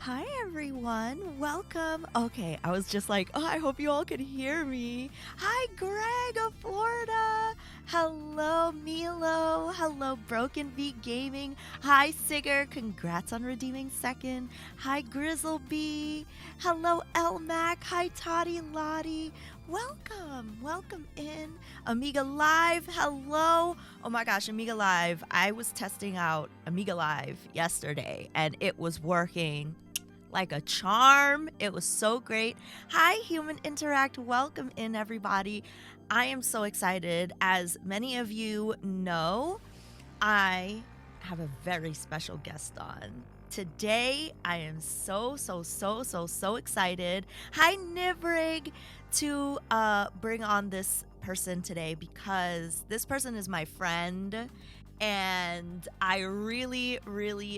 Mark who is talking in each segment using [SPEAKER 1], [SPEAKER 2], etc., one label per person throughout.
[SPEAKER 1] Hi everyone, welcome. Okay, I was just like, oh, I hope you all can hear me. Hi Greg of Florida. Hello Milo. Hello Broken Beat Gaming. Hi Sigger, congrats on redeeming second. Hi Grizzlebee. Hello Elmac. Hi Toddy Lottie. Welcome in. Amiga Live, hello. Oh my gosh, Amiga Live. I was testing out Amiga Live yesterday and it was working like a charm. It was so great. Hi, Human Interact. Welcome in, everybody. I am so excited. As many of you know, I have a very special guest on. Today, I am so excited. Hi, Nibrig, to bring on this person today because this person is my friend and I really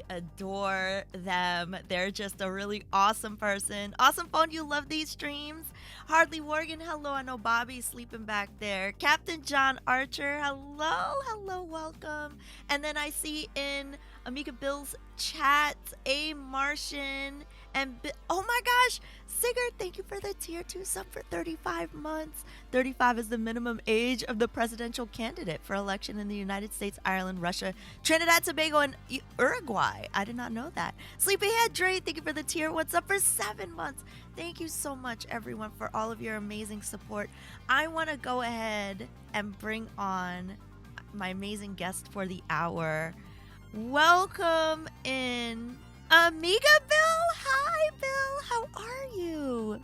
[SPEAKER 1] adore them. They're just a really awesome person. Awesome Phone, you love these streams. Hardly Morgan, hello. I know Bobby's sleeping back there. Captain John Archer, hello, welcome. And then I see in AmigaBill's chat, A Martian, and oh my gosh, Sigurd, thank you for the tier 2 sub for 35 months. 35 is the minimum age of the presidential candidate for election in the United States, Ireland, Russia, Trinidad, Tobago, and Uruguay. I did not know that. Sleepyhead Dre, thank you for the tier. What's up for 7 months? Thank you so much, everyone, for all of your amazing support. I want to go ahead and bring on my amazing guest for the hour. Welcome in AmigaBill. Hi, Bill. How are you?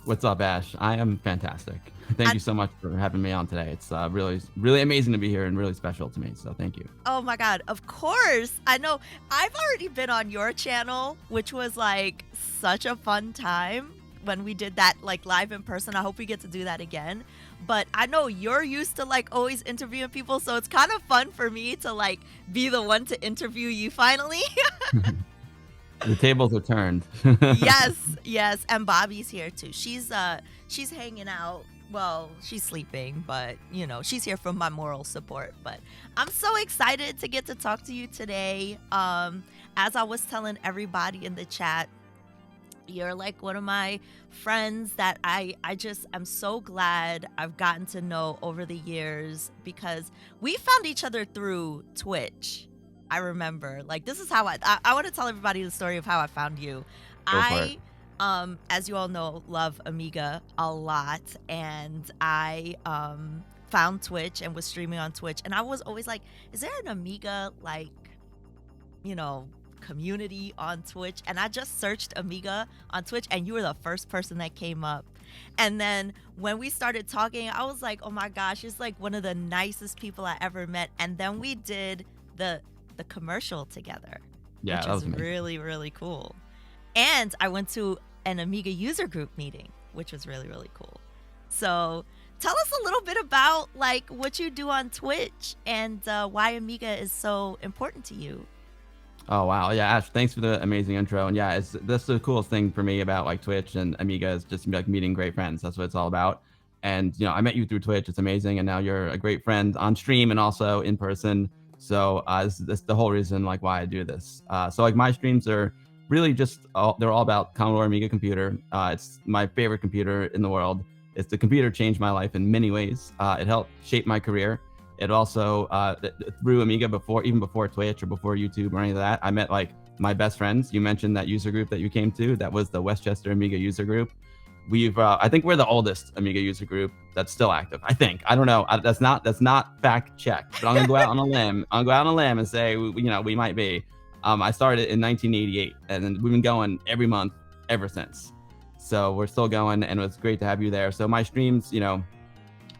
[SPEAKER 2] What's up, Ash? I am fantastic. Thank you so much for having me on today. It's really amazing to be here and really special to me. So thank you.
[SPEAKER 1] Oh my God, of course. I know I've already been on your channel, which was like such a fun time when we did that like live in person. I hope we get to do that again. But I know you're used to like always interviewing people, so it's kind of fun for me to like be the one to interview you finally.
[SPEAKER 2] The tables are turned.
[SPEAKER 1] Yes, and Bobby's here too. She's hanging out. Well, she's sleeping, but you know, she's here for my moral support. But I'm so excited to get to talk to you today. As I was telling everybody in the chat, you're like one of my friends that I just am so glad I've gotten to know over the years because we found each other through Twitch. I remember, like, this is how I want to tell everybody the story of how I found you.
[SPEAKER 2] Go for it.
[SPEAKER 1] As you all know, love Amiga a lot, and I found Twitch and was streaming on Twitch, and I was always like, is there an Amiga, like, you know, community on Twitch? And I just searched Amiga on Twitch, and you were the first person that came up. And then when we started talking, I was like, oh my gosh, it's like one of the nicest people I ever met. And then we did the commercial together,
[SPEAKER 2] Yeah,
[SPEAKER 1] which
[SPEAKER 2] that was
[SPEAKER 1] was
[SPEAKER 2] amazing.
[SPEAKER 1] really cool. And I went to an Amiga user group meeting, which was really cool. So tell us a little bit about like what you do on Twitch and why Amiga is so important to you.
[SPEAKER 2] Oh wow, yeah, Ash, thanks for the amazing intro. And yeah, that's the coolest thing for me about like Twitch and Amiga is just like meeting great friends. That's what it's all about. And you know, I met you through Twitch. It's amazing, and now you're a great friend on stream and also in person. So this the whole reason like why I do this. So like my streams are really just they're all about Commodore Amiga computer. It's my favorite computer in the world. It's the computer changed my life in many ways. It helped shape my career. It also through Amiga even before Twitch or before YouTube or any of that, I met like my best friends. You mentioned that user group that you came to. That was the Westchester Amiga user group. I think we're the oldest Amiga user group that's still active. I think. I don't know. That's not fact checked. But I'm gonna go out on a limb. I'll go out on a limb and say we might be. I started in 1988, and then we've been going every month ever since. So we're still going, and it's great to have you there. So my streams,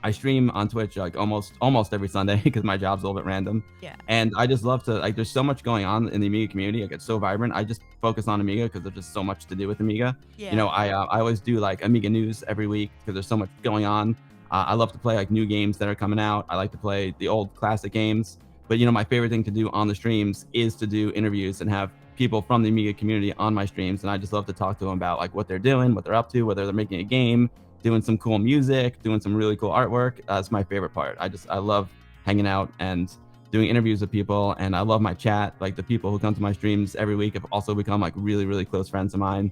[SPEAKER 2] I stream on Twitch like almost every Sunday because my job's a little bit random.
[SPEAKER 1] Yeah.
[SPEAKER 2] And I just love to like. There's so much going on in the Amiga community. Like it's so vibrant. I just focus on Amiga because there's just so much to do with Amiga.
[SPEAKER 1] Yeah.
[SPEAKER 2] I always do like Amiga news every week because there's so much going on. I love to play like new games that are coming out. I like to play the old classic games. But my favorite thing to do on the streams is to do interviews and have people from the Amiga community on my streams. And I just love to talk to them about like what they're doing, what they're up to, whether they're making a game, doing some cool music, doing some really cool artwork. It's my favorite part. I love hanging out and doing interviews with people, and I love my chat. Like the people who come to my streams every week have also become like really, really close friends of mine,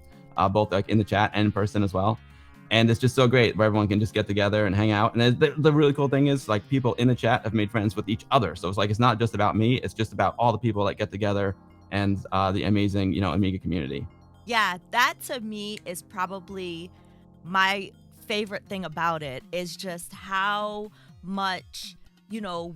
[SPEAKER 2] both like in the chat and in person as well. And it's just so great where everyone can just get together and hang out. And the really cool thing is like people in the chat have made friends with each other. So it's like, it's not just about me, it's just about all the people that get together and the amazing, Amiga community.
[SPEAKER 1] Yeah, that to me is probably my favorite thing about it, is just how much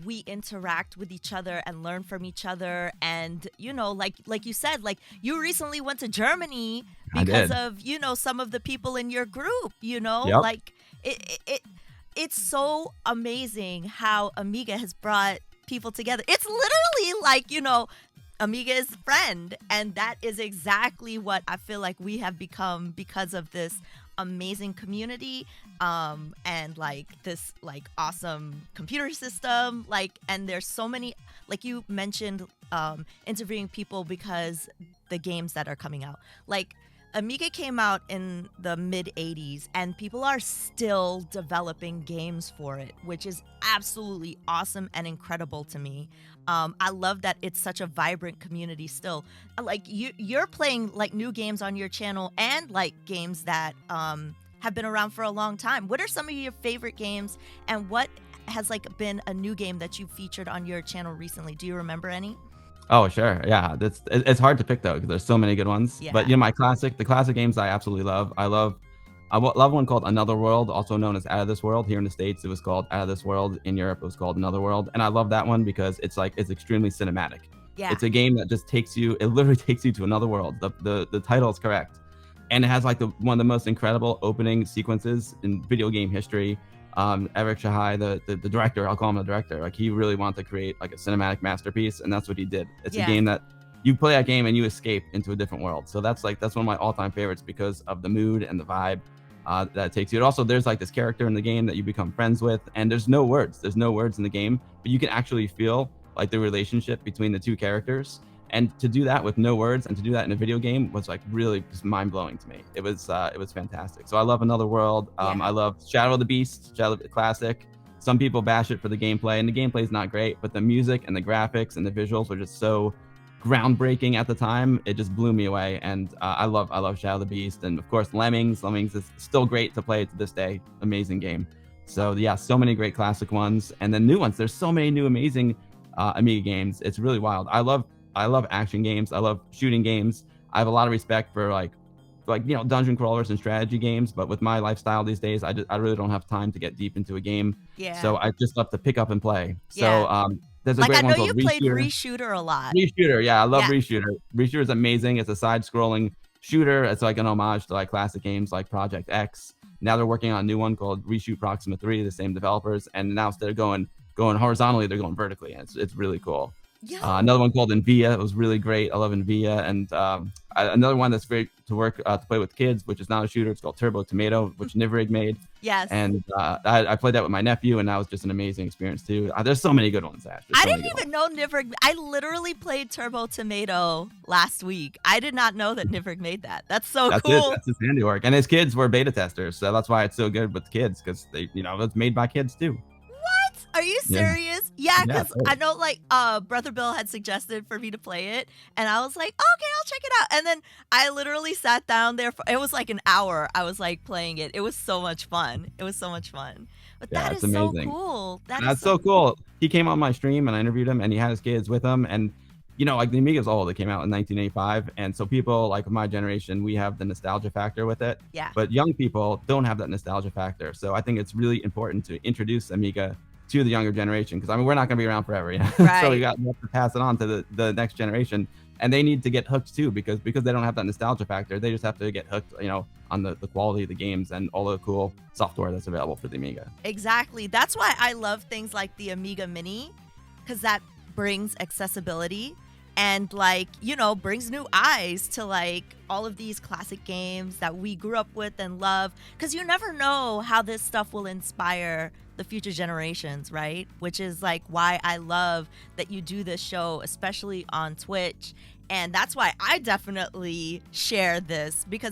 [SPEAKER 1] we interact with each other and learn from each other. And like you said, like you recently went to Germany
[SPEAKER 2] I
[SPEAKER 1] because
[SPEAKER 2] did.
[SPEAKER 1] of some of the people in your group.
[SPEAKER 2] Yep.
[SPEAKER 1] Like it's so amazing how Amiga has brought people together. It's literally like Amiga's friend, and that is exactly what I feel like we have become because of this amazing community, and like this like awesome computer system. Like, and there's so many, like you mentioned, interviewing people because the games that are coming out, like Amiga came out in the mid 80s and people are still developing games for it, which is absolutely awesome and incredible to me. I love that it's such a vibrant community still. Like you're playing like new games on your channel and like games that have been around for a long time. What are some of your favorite games, and what has like been a new game that you've featured on your channel recently? Do you remember any?
[SPEAKER 2] Oh, sure. Yeah, it's hard to pick though because there's so many good ones. But
[SPEAKER 1] Yeah.
[SPEAKER 2] the classic games I absolutely love. I love one called Another World, also known as Out of This World. Here in the States, it was called Out of This World. In Europe, it was called Another World. And I love that one because it's extremely cinematic.
[SPEAKER 1] Yeah.
[SPEAKER 2] It's a game that just it literally takes you to another world. The title is correct. And it has like one of the most incredible opening sequences in video game history. AshSaidHi, the director, I'll call him the director. Like he really wanted to create like a cinematic masterpiece, and that's what he did. It's a game that you play that game and you escape into a different world. So that's one of my all-time favorites because of the mood and the vibe that takes you. And also, there's like this character in the game that you become friends with, and there's no words. There's no words in the game, but you can actually feel like the relationship between the two characters. And to do that with no words and to do that in a video game was like really just mind blowing to me. It was fantastic. So I love Another World. I love Shadow of the Beast, classic. Some people bash it for the gameplay, and the gameplay is not great, but the music and the graphics and the visuals were just so groundbreaking at the time. It just blew me away. And I love Shadow of the Beast, and of course Lemmings. Lemmings is still great to play to this day. Amazing game. So yeah, so many great classic ones, and then new ones. There's so many new amazing Amiga games. It's really wild. I love action games. I love shooting games. I have a lot of respect for like dungeon crawlers and strategy games, but with my lifestyle these days, I really don't have time to get deep into a game.
[SPEAKER 1] Yeah.
[SPEAKER 2] So I just love to pick up and play.
[SPEAKER 1] Yeah.
[SPEAKER 2] So there's a
[SPEAKER 1] like
[SPEAKER 2] great
[SPEAKER 1] I
[SPEAKER 2] one
[SPEAKER 1] know
[SPEAKER 2] called
[SPEAKER 1] you played
[SPEAKER 2] Reshooter.
[SPEAKER 1] Reshooter a lot.
[SPEAKER 2] Reshooter, yeah, I love
[SPEAKER 1] Yeah.
[SPEAKER 2] Reshooter. Reshooter is amazing. It's a side-scrolling shooter. It's like an homage to like classic games like Project X. Now they're working on a new one called Reshoot Proxima 3, the same developers, and now instead of going horizontally, they're going vertically, and it's really cool.
[SPEAKER 1] Yeah.
[SPEAKER 2] Another one called Envia. It was really great. I love Envia. And another one that's great to play with kids, which is not a shooter. It's called Turbo Tomato, which Nivrig made.
[SPEAKER 1] Yes.
[SPEAKER 2] And I played that with my nephew, and that was just an amazing experience too. There's so many good ones, Ash.
[SPEAKER 1] I didn't even know Nivrig. I literally played Turbo Tomato last week. I did not know that Nivrig made that. That's so cool.
[SPEAKER 2] That's his handiwork. And his kids were beta testers, so that's why it's so good with kids, because it's made by kids too.
[SPEAKER 1] Are you serious? Yeah, because
[SPEAKER 2] totally.
[SPEAKER 1] I know like Brother Bill had suggested for me to play it, and I was like, okay, I'll check it out. And then I literally sat down there it was like an hour. I was like playing it. It was so much fun. But that is
[SPEAKER 2] amazing.
[SPEAKER 1] So cool.
[SPEAKER 2] That's so cool. He came on my stream and I interviewed him, and he had his kids with him, and like the Amiga's old. It came out in 1985, and so people like my generation, we have the nostalgia factor with it.
[SPEAKER 1] Yeah.
[SPEAKER 2] But young people don't have that nostalgia factor. So I think it's really important to introduce Amiga to the younger generation, because we're not going to be around forever,
[SPEAKER 1] Right.
[SPEAKER 2] So we have to pass it on to the next generation, and they need to get hooked too, because they don't have that nostalgia factor. They just have to get hooked, on the quality of the games and all the cool software that's available for the Amiga.
[SPEAKER 1] Exactly. That's why I love things like the Amiga Mini, because that brings accessibility and brings new eyes to like all of these classic games that we grew up with and love, because you never know how this stuff will inspire the future generations, right? Which is like why I love that you do this show, especially on Twitch. And that's why I definitely share this, because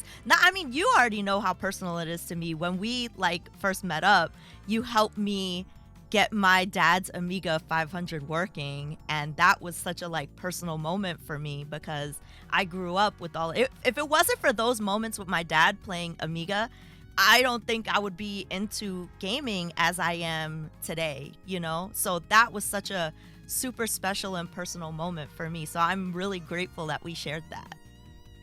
[SPEAKER 1] you already know how personal it is to me. When we like first met up, you helped me get my dad's Amiga 500 working, and that was such a like personal moment for me because I grew up with all it. If it wasn't for those moments with my dad playing Amiga, I don't think I would be into gaming as I am today, you know? So that was such a super special and personal moment for me. So I'm really grateful that we shared that.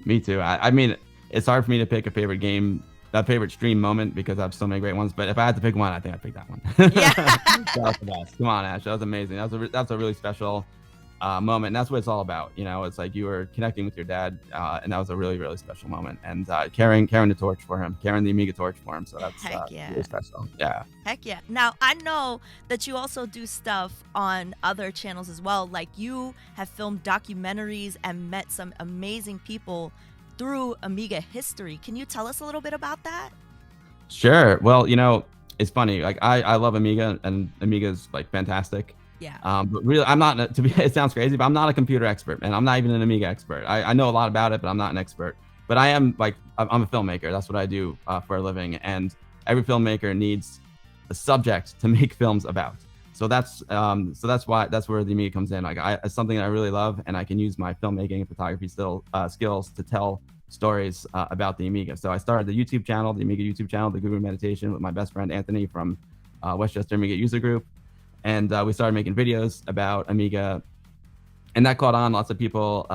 [SPEAKER 2] Me too. I mean, it's hard for me to pick a favorite game, a favorite stream moment because I have so many great ones. But if I had to pick one, I think I'd pick that one.
[SPEAKER 1] Yeah.
[SPEAKER 2] That was the best. Come on, Ash. That was amazing. That's a really special moment. And that's what it's all about. You know, it's like you were connecting with your dad, and that was a really, really special moment. And carrying the torch for him, carrying the Amiga torch for him. So that's
[SPEAKER 1] Heck yeah.
[SPEAKER 2] really special. Yeah.
[SPEAKER 1] Heck yeah. Now, I know that you also do stuff on other channels as well. Like you have filmed documentaries and met some amazing people through Amiga history. Can you tell us a little bit about that?
[SPEAKER 2] Sure. Well, you know, it's funny. Like I love Amiga, and Amiga's like fantastic.
[SPEAKER 1] Yeah.
[SPEAKER 2] But really, I'm not, to be, it sounds crazy, but I'm not a computer expert, and I'm not even an Amiga expert. I know a lot about it, but I'm not an expert. But I am like, I'm a filmmaker. That's what I do for a living. And every filmmaker needs a subject to make films about. So that's where the Amiga comes in. Like it's something that I really love, and I can use my filmmaking and photography skills to tell stories about the Amiga. So I started the YouTube channel, the Amiga YouTube channel, the Guru Meditation, with my best friend Anthony from Westchester Amiga User Group. And we started making videos about Amiga, and that caught on. Lots of people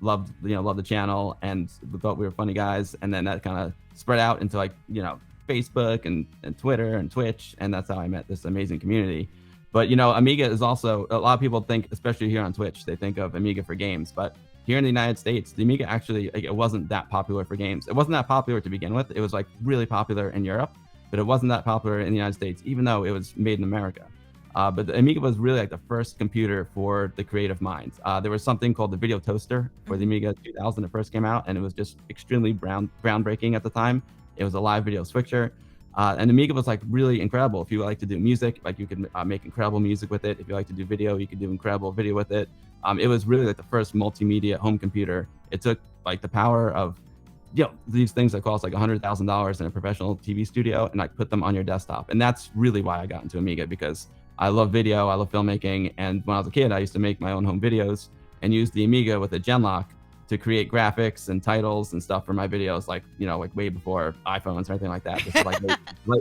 [SPEAKER 2] loved the channel and thought we were funny guys. And then that kind of spread out into like, you know, Facebook and Twitter and Twitch, and that's how I met this amazing community. But you know, Amiga is also, a lot of people think, especially here on Twitch, they think of Amiga for games. But here in the United States, the Amiga actually, like, it wasn't that popular for games. It wasn't that popular to begin with. It was like really popular in Europe, but it wasn't that popular in the United States, even though it was made in America. But the Amiga was really like the first computer for the creative minds. There was something called the video toaster for the Amiga 2000 it first came out, and it was just extremely groundbreaking at the time. It was a live video switcher. And Amiga was like really incredible. If you like to do music, like you could make incredible music with it. If you like to do video, you could do incredible video with it. It was really like the first multimedia home computer. It took like the power of, you know, these things that cost like $100,000 in a professional TV studio, and like put them on your desktop. And that's really why I got into Amiga, because I love video, I love filmmaking, and when I was a kid, I used to make my own home videos and use the Amiga with a Genlock to create graphics and titles and stuff for my videos, like, you know, like way before iPhones or anything like that. This is like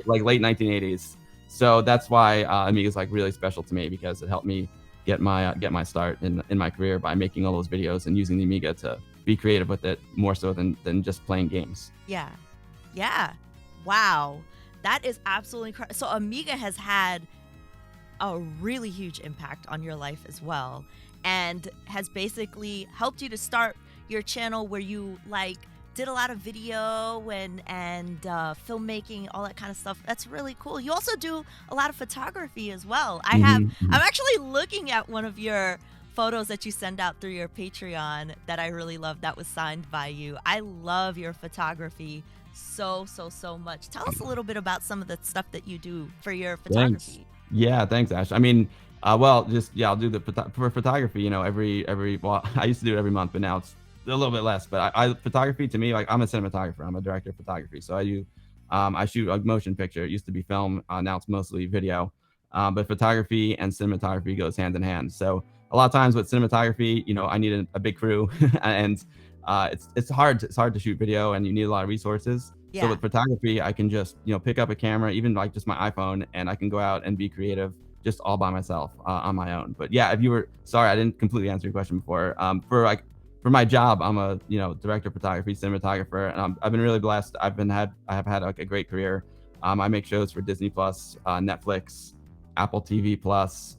[SPEAKER 2] late 1980s. So that's why Amiga is like really special to me, because it helped me get my start in my career by making all those videos and using the Amiga to be creative with it, more so than just playing games.
[SPEAKER 1] Yeah. Wow, that is absolutely incredible. So Amiga has had a really huge impact on your life as well, and has basically helped you to start your channel where you like did a lot of video and filmmaking, all that kind of stuff. That's really cool. You also do a lot of photography as well. I'm actually looking at one of your photos that you send out through your Patreon that I really love, that was signed by you. I love your photography so much. Tell us a little bit about some of the stuff that you do for your photography.
[SPEAKER 2] Thanks. Yeah, thanks, Ash. I mean, well, I'll do for photography, you know, well, I used to do it every month, but now it's a little bit less. But photography to me, like, I'm a cinematographer. I'm a director of photography. So I shoot a motion picture. It used to be film. Now it's mostly video. But photography and cinematography goes hand in hand. So a lot of times with cinematography, you know, I need a big crew, and it's hard to shoot video, and you need a lot of resources.
[SPEAKER 1] Yeah.
[SPEAKER 2] So with photography, I can just, you know, pick up a camera, even like just my iPhone, and I can go out and be creative just all by myself on my own. But yeah, sorry, I didn't completely answer your question before. For my job, I'm a, you know, director of photography, cinematographer, and I've been really blessed. I have had like a great career. I make shows for Disney Plus, Netflix, Apple TV Plus,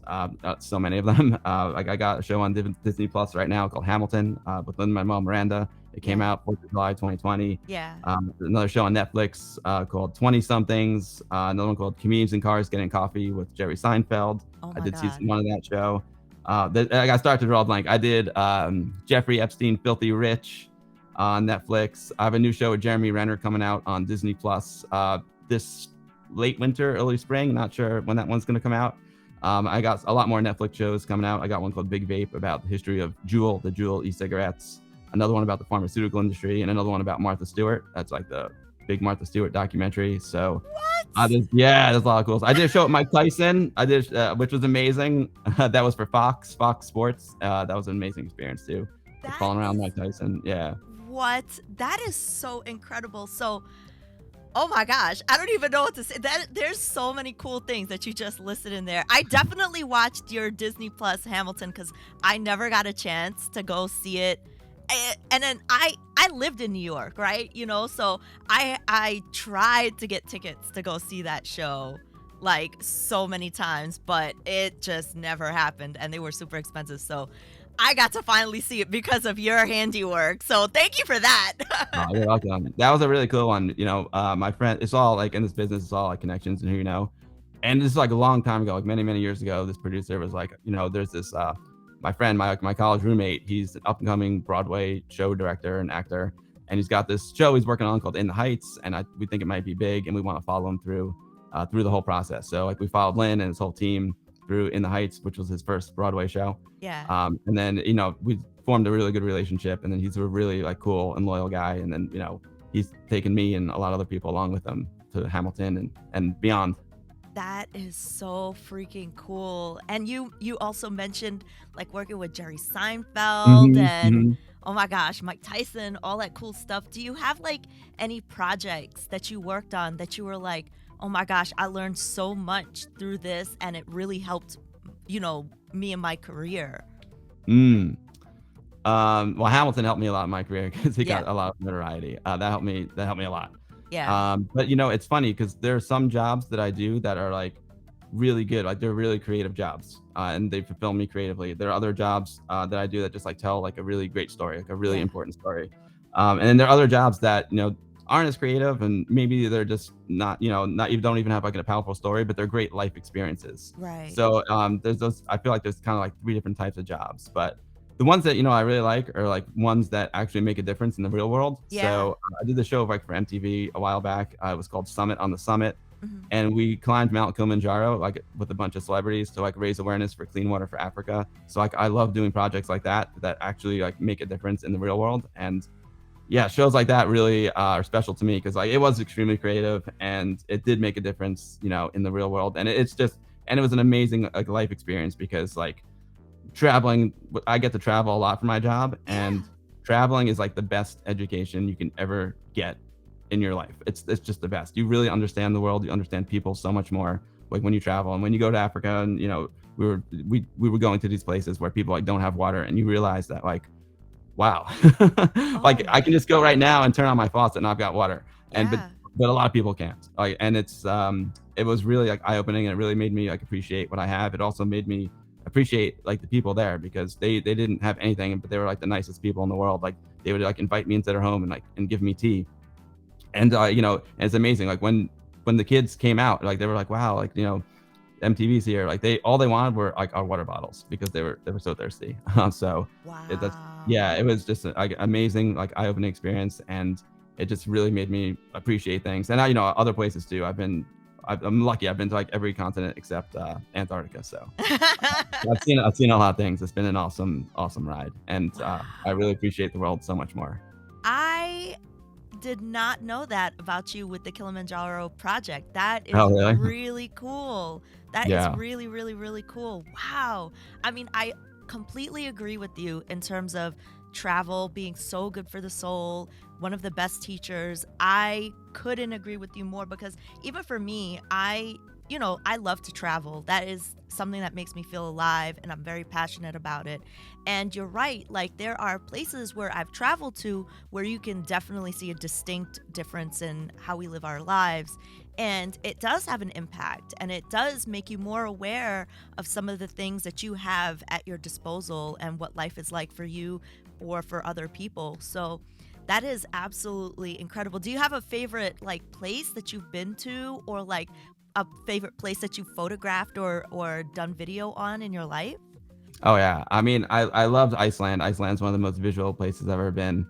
[SPEAKER 2] so many of them. Like I got a show on Disney Plus right now called Hamilton with Lin-Manuel Miranda. It came out 4th of July 2020.
[SPEAKER 1] Yeah.
[SPEAKER 2] Another show on Netflix called 20 Somethings. Another one called Comedians in Cars Getting Coffee with Jerry Seinfeld.
[SPEAKER 1] Oh
[SPEAKER 2] I
[SPEAKER 1] my
[SPEAKER 2] did
[SPEAKER 1] God.
[SPEAKER 2] season 1 of that show. I got started to draw a blank. I did Jeffrey Epstein, Filthy Rich on Netflix. I have a new show with Jeremy Renner coming out on Disney Plus this late winter, early spring. Not sure when that one's going to come out. I got a lot more Netflix shows coming out. I got one called Big Vape about the history of the Juul e-cigarettes. Another one about the pharmaceutical industry, and another one about Martha Stewart. That's like the big Martha Stewart documentary. So
[SPEAKER 1] What?
[SPEAKER 2] yeah, there's a lot of cool. I did a show with Mike Tyson. I did, which was amazing. That was for Fox Sports. That was an amazing experience too. Like
[SPEAKER 1] That
[SPEAKER 2] following around
[SPEAKER 1] is
[SPEAKER 2] Mike Tyson. Yeah.
[SPEAKER 1] what? That is so incredible. So, oh my gosh, I don't even know what to say. There's so many cool things that you just listed in there. I definitely watched your Disney Plus Hamilton because I never got a chance to go see it. And then I lived in New York, right? So I tried to get tickets to go see that show like so many times, but it just never happened, and they were super expensive. So I got to finally see it because of your handiwork. So thank you for that.
[SPEAKER 2] Oh, you're welcome. That was a really cool one. My friend, it's all like in this business, it's all like connections and who you know. And this is like a long time ago, like many, many years ago, this producer was like, there's this, my friend, my college roommate, he's an up and coming Broadway show director and actor. And he's got this show he's working on called In the Heights. And we think it might be big and we want to follow him through the whole process. So like we followed Lynn and his whole team through In the Heights, which was his first Broadway show.
[SPEAKER 1] Yeah.
[SPEAKER 2] And then, we formed a really good relationship, and then he's a really like cool and loyal guy. And then, he's taken me and a lot of other people along with him to Hamilton and beyond.
[SPEAKER 1] That is so freaking cool. And you also mentioned like working with Jerry Seinfeld and oh my gosh, Mike Tyson, all that cool stuff. Do you have like any projects that you worked on that you were like, oh my gosh, I learned so much through this and it really helped, me in my career?
[SPEAKER 2] Well, Hamilton helped me a lot in my career because he
[SPEAKER 1] Yeah.
[SPEAKER 2] got a lot of notoriety. That helped me a lot.
[SPEAKER 1] Yeah.
[SPEAKER 2] But it's funny because there are some jobs that I do that are like really good, like they're really creative jobs, and they fulfill me creatively. There are other jobs that I do that just like tell like a really great story, like a really
[SPEAKER 1] Yeah.
[SPEAKER 2] important story. And then there are other jobs that aren't as creative, and maybe they're just not you don't even have like a powerful story, but they're great life experiences.
[SPEAKER 1] Right.
[SPEAKER 2] So there's those. I feel like there's kind of like three different types of jobs, but the ones that I really like are like ones that actually make a difference in the real world.
[SPEAKER 1] Yeah.
[SPEAKER 2] So I did the show like for MTV a while back. It was called Summit on the Summit,
[SPEAKER 1] Mhm.
[SPEAKER 2] and we climbed Mount Kilimanjaro like with a bunch of celebrities to like raise awareness for clean water for Africa. So like I love doing projects like that actually like make a difference in the real world. And yeah, shows like that really are special to me because like it was extremely creative and it did make a difference, in the real world. And it was an amazing like life experience because like traveling, I get to travel a lot for my job, and traveling is like the best education you can ever get in your life. It's just the best. You really understand the world. You understand people so much more like when you travel. And when you go to Africa and we were going to these places where people like don't have water, and you realize that like, wow, like I can just go right now and turn on my faucet and I've got water. And but a lot of people can't. Like, and it was really like eye-opening, and it really made me like appreciate what I have. It also made me appreciate like the people there because they didn't have anything, but they were like the nicest people in the world. Like they would like invite me into their home and give me tea. And and it's amazing. Like when the kids came out, like they were like, wow, like MTV's here. Like all they wanted were like our water bottles because they were so thirsty. So
[SPEAKER 1] Wow.
[SPEAKER 2] it was just an amazing like eye-opening experience, and it just really made me appreciate things. And other places too. I'm lucky. I've been to like every continent except Antarctica. So I've seen a lot of things. It's been an awesome ride, and I really appreciate the world so much more.
[SPEAKER 1] I did not know that about you with the Kilimanjaro project. That is
[SPEAKER 2] Oh, really?
[SPEAKER 1] really cool. That
[SPEAKER 2] Yeah.
[SPEAKER 1] is really, really, really cool. Wow. I mean, I completely agree with you in terms of travel being so good for the soul, one of the best teachers. I couldn't agree with you more because even for me, I love to travel. That is something that makes me feel alive, and I'm very passionate about it. And you're right, like there are places where I've traveled to where you can definitely see a distinct difference in how we live our lives. And it does have an impact, and it does make you more aware of some of the things that you have at your disposal and what life is like for you or for other people. So that is absolutely incredible. Do you have a favorite like place that you've been to, or like a favorite place that you photographed or done video on in your life?
[SPEAKER 2] Oh yeah. I mean, I loved Iceland. Iceland's one of the most visual places I've ever been.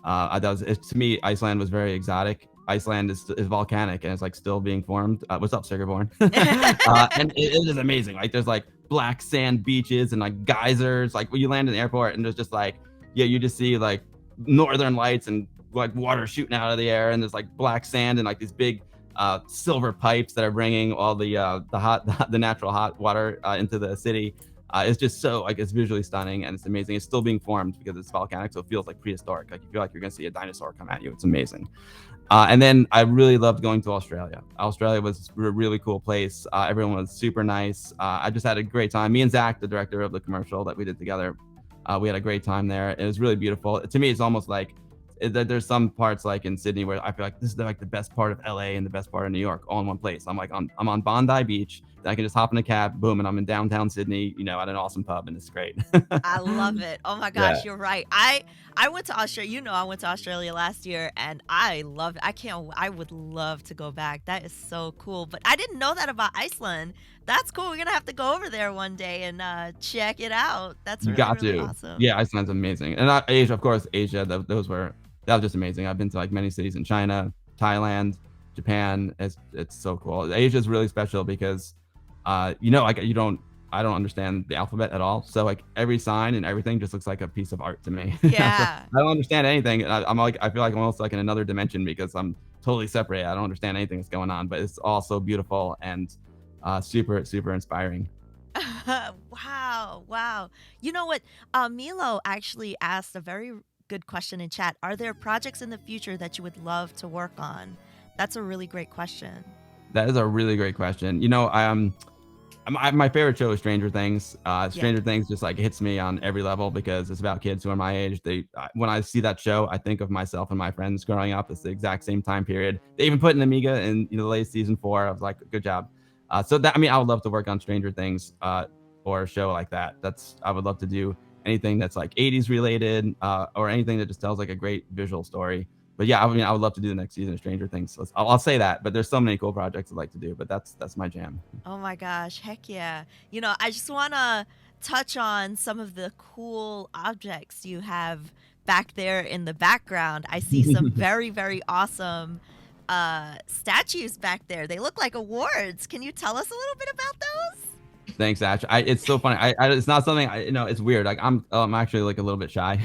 [SPEAKER 2] To me, Iceland was very exotic. Iceland is volcanic and it's like still being formed. What's up, Sigurborn? And it is amazing. Like there's like black sand beaches and like geysers. Like when you land in the airport and there's just like, yeah, you just see like northern lights and like water shooting out of the air, and there's like black sand and like these big silver pipes that are bringing all the natural hot water into the city. It's just so like it's visually stunning and it's amazing. It's still being formed because it's volcanic, so it feels like prehistoric. Like you feel like you're gonna see a dinosaur come at you. It's amazing. And then I really loved going to Australia. Australia was a really cool place. Everyone was super nice. I just had a great time. Me and Zach, the director of the commercial that we did together, we had a great time there. It was really beautiful. To me, it's almost like there's some parts like in Sydney where I feel like this is like the best part of LA and the best part of New York all in one place. I'm on Bondi Beach. Then I can just hop in a cab, boom, and I'm in downtown Sydney, at an awesome pub, and it's great.
[SPEAKER 1] I love it. Oh my
[SPEAKER 2] Yeah.
[SPEAKER 1] gosh, you're right. I went to Australia. I went to Australia last year and I loved it. I would love to go back. That is so cool. But I didn't know that about Iceland. That's cool. We're gonna have to go over there one day and check it out. That's
[SPEAKER 2] You
[SPEAKER 1] really,
[SPEAKER 2] got
[SPEAKER 1] really
[SPEAKER 2] to.
[SPEAKER 1] awesome.
[SPEAKER 2] Yeah, Iceland's amazing. And Asia, of course, Asia, that was just amazing. I've been to like many cities in China, Thailand, Japan. It's so cool. Asia is really special because, like I don't understand the alphabet at all. So like every sign and everything just looks like a piece of art to me. So
[SPEAKER 1] Yeah.
[SPEAKER 2] I don't understand anything. I'm like, I feel like I'm almost like in another dimension because I'm totally separate. I don't understand anything that's going on, but it's all so beautiful and super, super inspiring.
[SPEAKER 1] Wow, wow. You know what? Milo actually asked a very good question in chat. Are there projects in the future that you would love to work on? That's a really great question.
[SPEAKER 2] That is a really great question. My favorite show is Stranger Things.
[SPEAKER 1] Yeah.
[SPEAKER 2] Stranger Things just like hits me on every level because it's about kids who are my age. When I see that show, I think of myself and my friends growing up. It's the exact same time period. They even put an Amiga in the late season 4. I was like, good job. I would love to work on Stranger Things or a show like that. I would love to do anything that's like 80s related or anything that just tells like a great visual story. But yeah, I would love to do the next season of Stranger Things. So I'll say that. But there's so many cool projects I'd like to do. But that's my jam.
[SPEAKER 1] Oh my gosh, heck yeah. I just want to touch on some of the cool objects you have back there in the background. I see some very, very awesome statues back there. They look like awards. Can you tell us a little bit about those?
[SPEAKER 2] Thanks, Ash. It's so funny. It's not something it's weird. Like I'm actually like a little bit shy,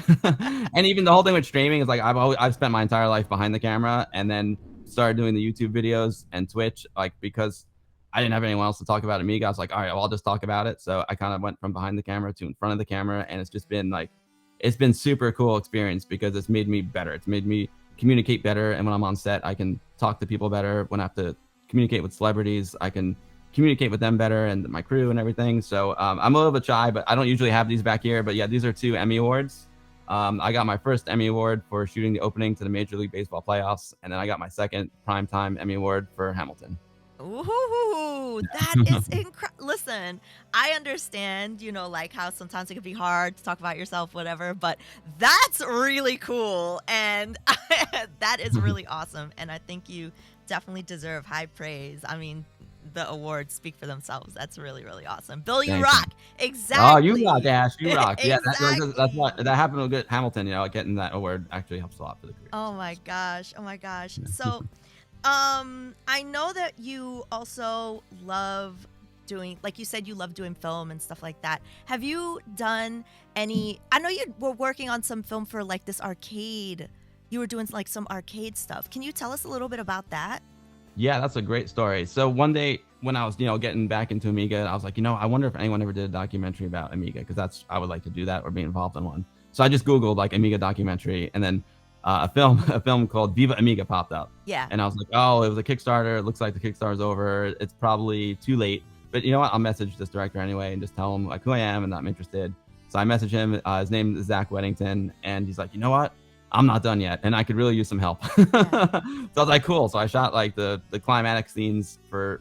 [SPEAKER 2] and even the whole thing with streaming is like I've spent my entire life behind the camera, and then started doing the YouTube videos and Twitch, like because I didn't have anyone else to talk about Amiga. I was like, all right, well, I'll just talk about it. So I kind of went from behind the camera to in front of the camera, and it's been super cool experience because it's made me better. It's made me communicate better, and when I'm on set, I can talk to people better. When I have to communicate with celebrities, I can communicate with them better and my crew and everything. So I'm a little bit shy, but I don't usually have these back here. But yeah, these are 2 Emmy Awards. I got my first Emmy Award for shooting the opening to the Major League Baseball playoffs, and then I got my second Primetime Emmy Award for Hamilton.
[SPEAKER 1] Ooh, that is incredible. Listen, I understand, like how sometimes it can be hard to talk about yourself, whatever, but that's really cool. And that is really awesome. And I think you definitely deserve high praise. I mean, the awards speak for themselves. That's really, really awesome. Bill, you
[SPEAKER 2] Thank you.
[SPEAKER 1] rock.
[SPEAKER 2] Oh, you rock,
[SPEAKER 1] Exactly.
[SPEAKER 2] Ash. You rock. Yeah, that's what
[SPEAKER 1] Exactly.
[SPEAKER 2] that happened with Hamilton. Getting that award actually helps a lot for the career.
[SPEAKER 1] Oh
[SPEAKER 2] So
[SPEAKER 1] my
[SPEAKER 2] that's
[SPEAKER 1] gosh. Oh my gosh.
[SPEAKER 2] yeah.
[SPEAKER 1] So, I know that you also love doing, like you said, you love doing film and stuff like that. Have you done any? I know you were working on some film for like this arcade. You were doing like some arcade stuff. Can you tell us a little bit about that?
[SPEAKER 2] Yeah, that's a great story. So one day when I was, getting back into Amiga, I was like, I wonder if anyone ever did a documentary about Amiga because I would like to do that or be involved in one. So I just Googled like Amiga documentary, and then a film called Viva Amiga popped up,
[SPEAKER 1] Yeah.
[SPEAKER 2] and I was like, oh, it was a Kickstarter. It looks like the Kickstarter's over. It's probably too late. But you know what? I'll message this director anyway and just tell him like who I am and that I'm interested. So I message him. His name is Zach Weddington, and he's like, you know what? I'm not done yet, and I could really use some help. So
[SPEAKER 1] Yeah.
[SPEAKER 2] I was like, cool. So I shot like the climatic scenes for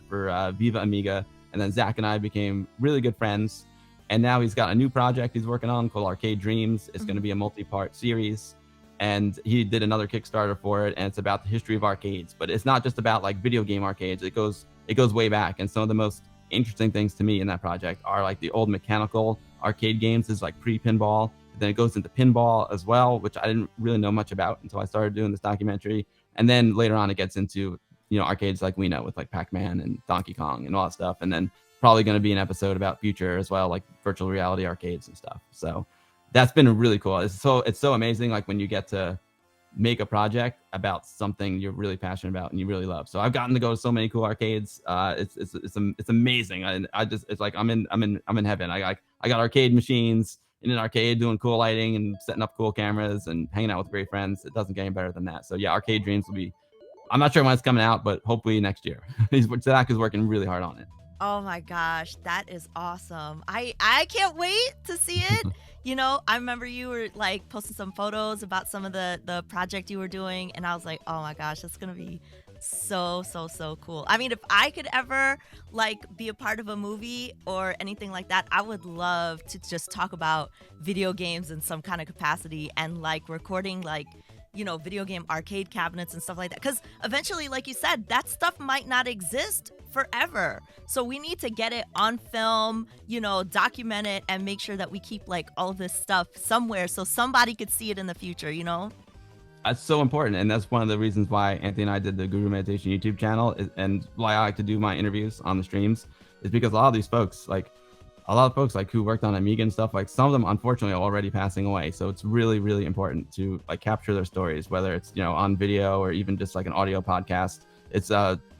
[SPEAKER 2] Viva Amiga, and then Zach and I became really good friends. And now he's got a new project he's working on called Arcade Dreams. It's going to
[SPEAKER 1] Mhm.
[SPEAKER 2] be a multi-part series, and he did another Kickstarter for it, and it's about the history of arcades. But it's not just about like video game arcades. It goes way back, and some of the most interesting things to me in that project are like the old mechanical arcade games, is like pre-pinball. Then it goes into pinball as well, which I didn't really know much about until I started doing this documentary. And then later on, it gets into arcades like we know with like Pac-Man and Donkey Kong and all that stuff. And then probably going to be an episode about future as well, like virtual reality arcades and stuff. So that's been really cool. It's so amazing. Like when you get to make a project about something you're really passionate about and you really love. So I've gotten to go to so many cool arcades. It's amazing. I just, it's like I'm in heaven. I got arcade machines in an arcade doing cool lighting and setting up cool cameras and hanging out with great friends. It doesn't get any better than that. So yeah, Arcade Dreams will be, I'm not sure when it's coming out, but hopefully next year. Zach is working really hard on it.
[SPEAKER 1] Oh my gosh, that is awesome. I can't wait to see it. You know, I remember you were like posting some photos about some of the project you were doing, and I was like, "Oh my gosh, it's going to be so cool." I mean, if I could ever like be a part of a movie or anything like that, I would love to just talk about video games in some kind of capacity and like recording like video game arcade cabinets and stuff like that. Because eventually, like you said, that stuff might not exist forever. So we need to get it on film, document it and make sure that we keep like all of this stuff somewhere so somebody could see it in the future.
[SPEAKER 2] That's so important. And that's one of the reasons why Anthony and I did the Guru Meditation YouTube channel, and why I like to do my interviews on the streams, is because a lot of these folks, like a lot of folks like who worked on Amiga and stuff, like some of them unfortunately are already passing away. So it's really, really important to like capture their stories, whether it's, on video or even just like an audio podcast. It's,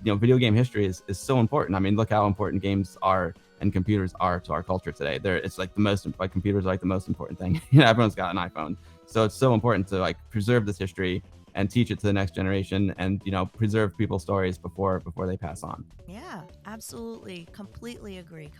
[SPEAKER 2] video game history is so important. I mean, look how important games are and computers are to our culture today. It's like the most, like computers are like the most important thing. Everyone's got an iPhone. So it's so important to like preserve this history and teach it to the next generation, and preserve people's stories before they pass on.
[SPEAKER 1] Yeah, absolutely. Completely agree.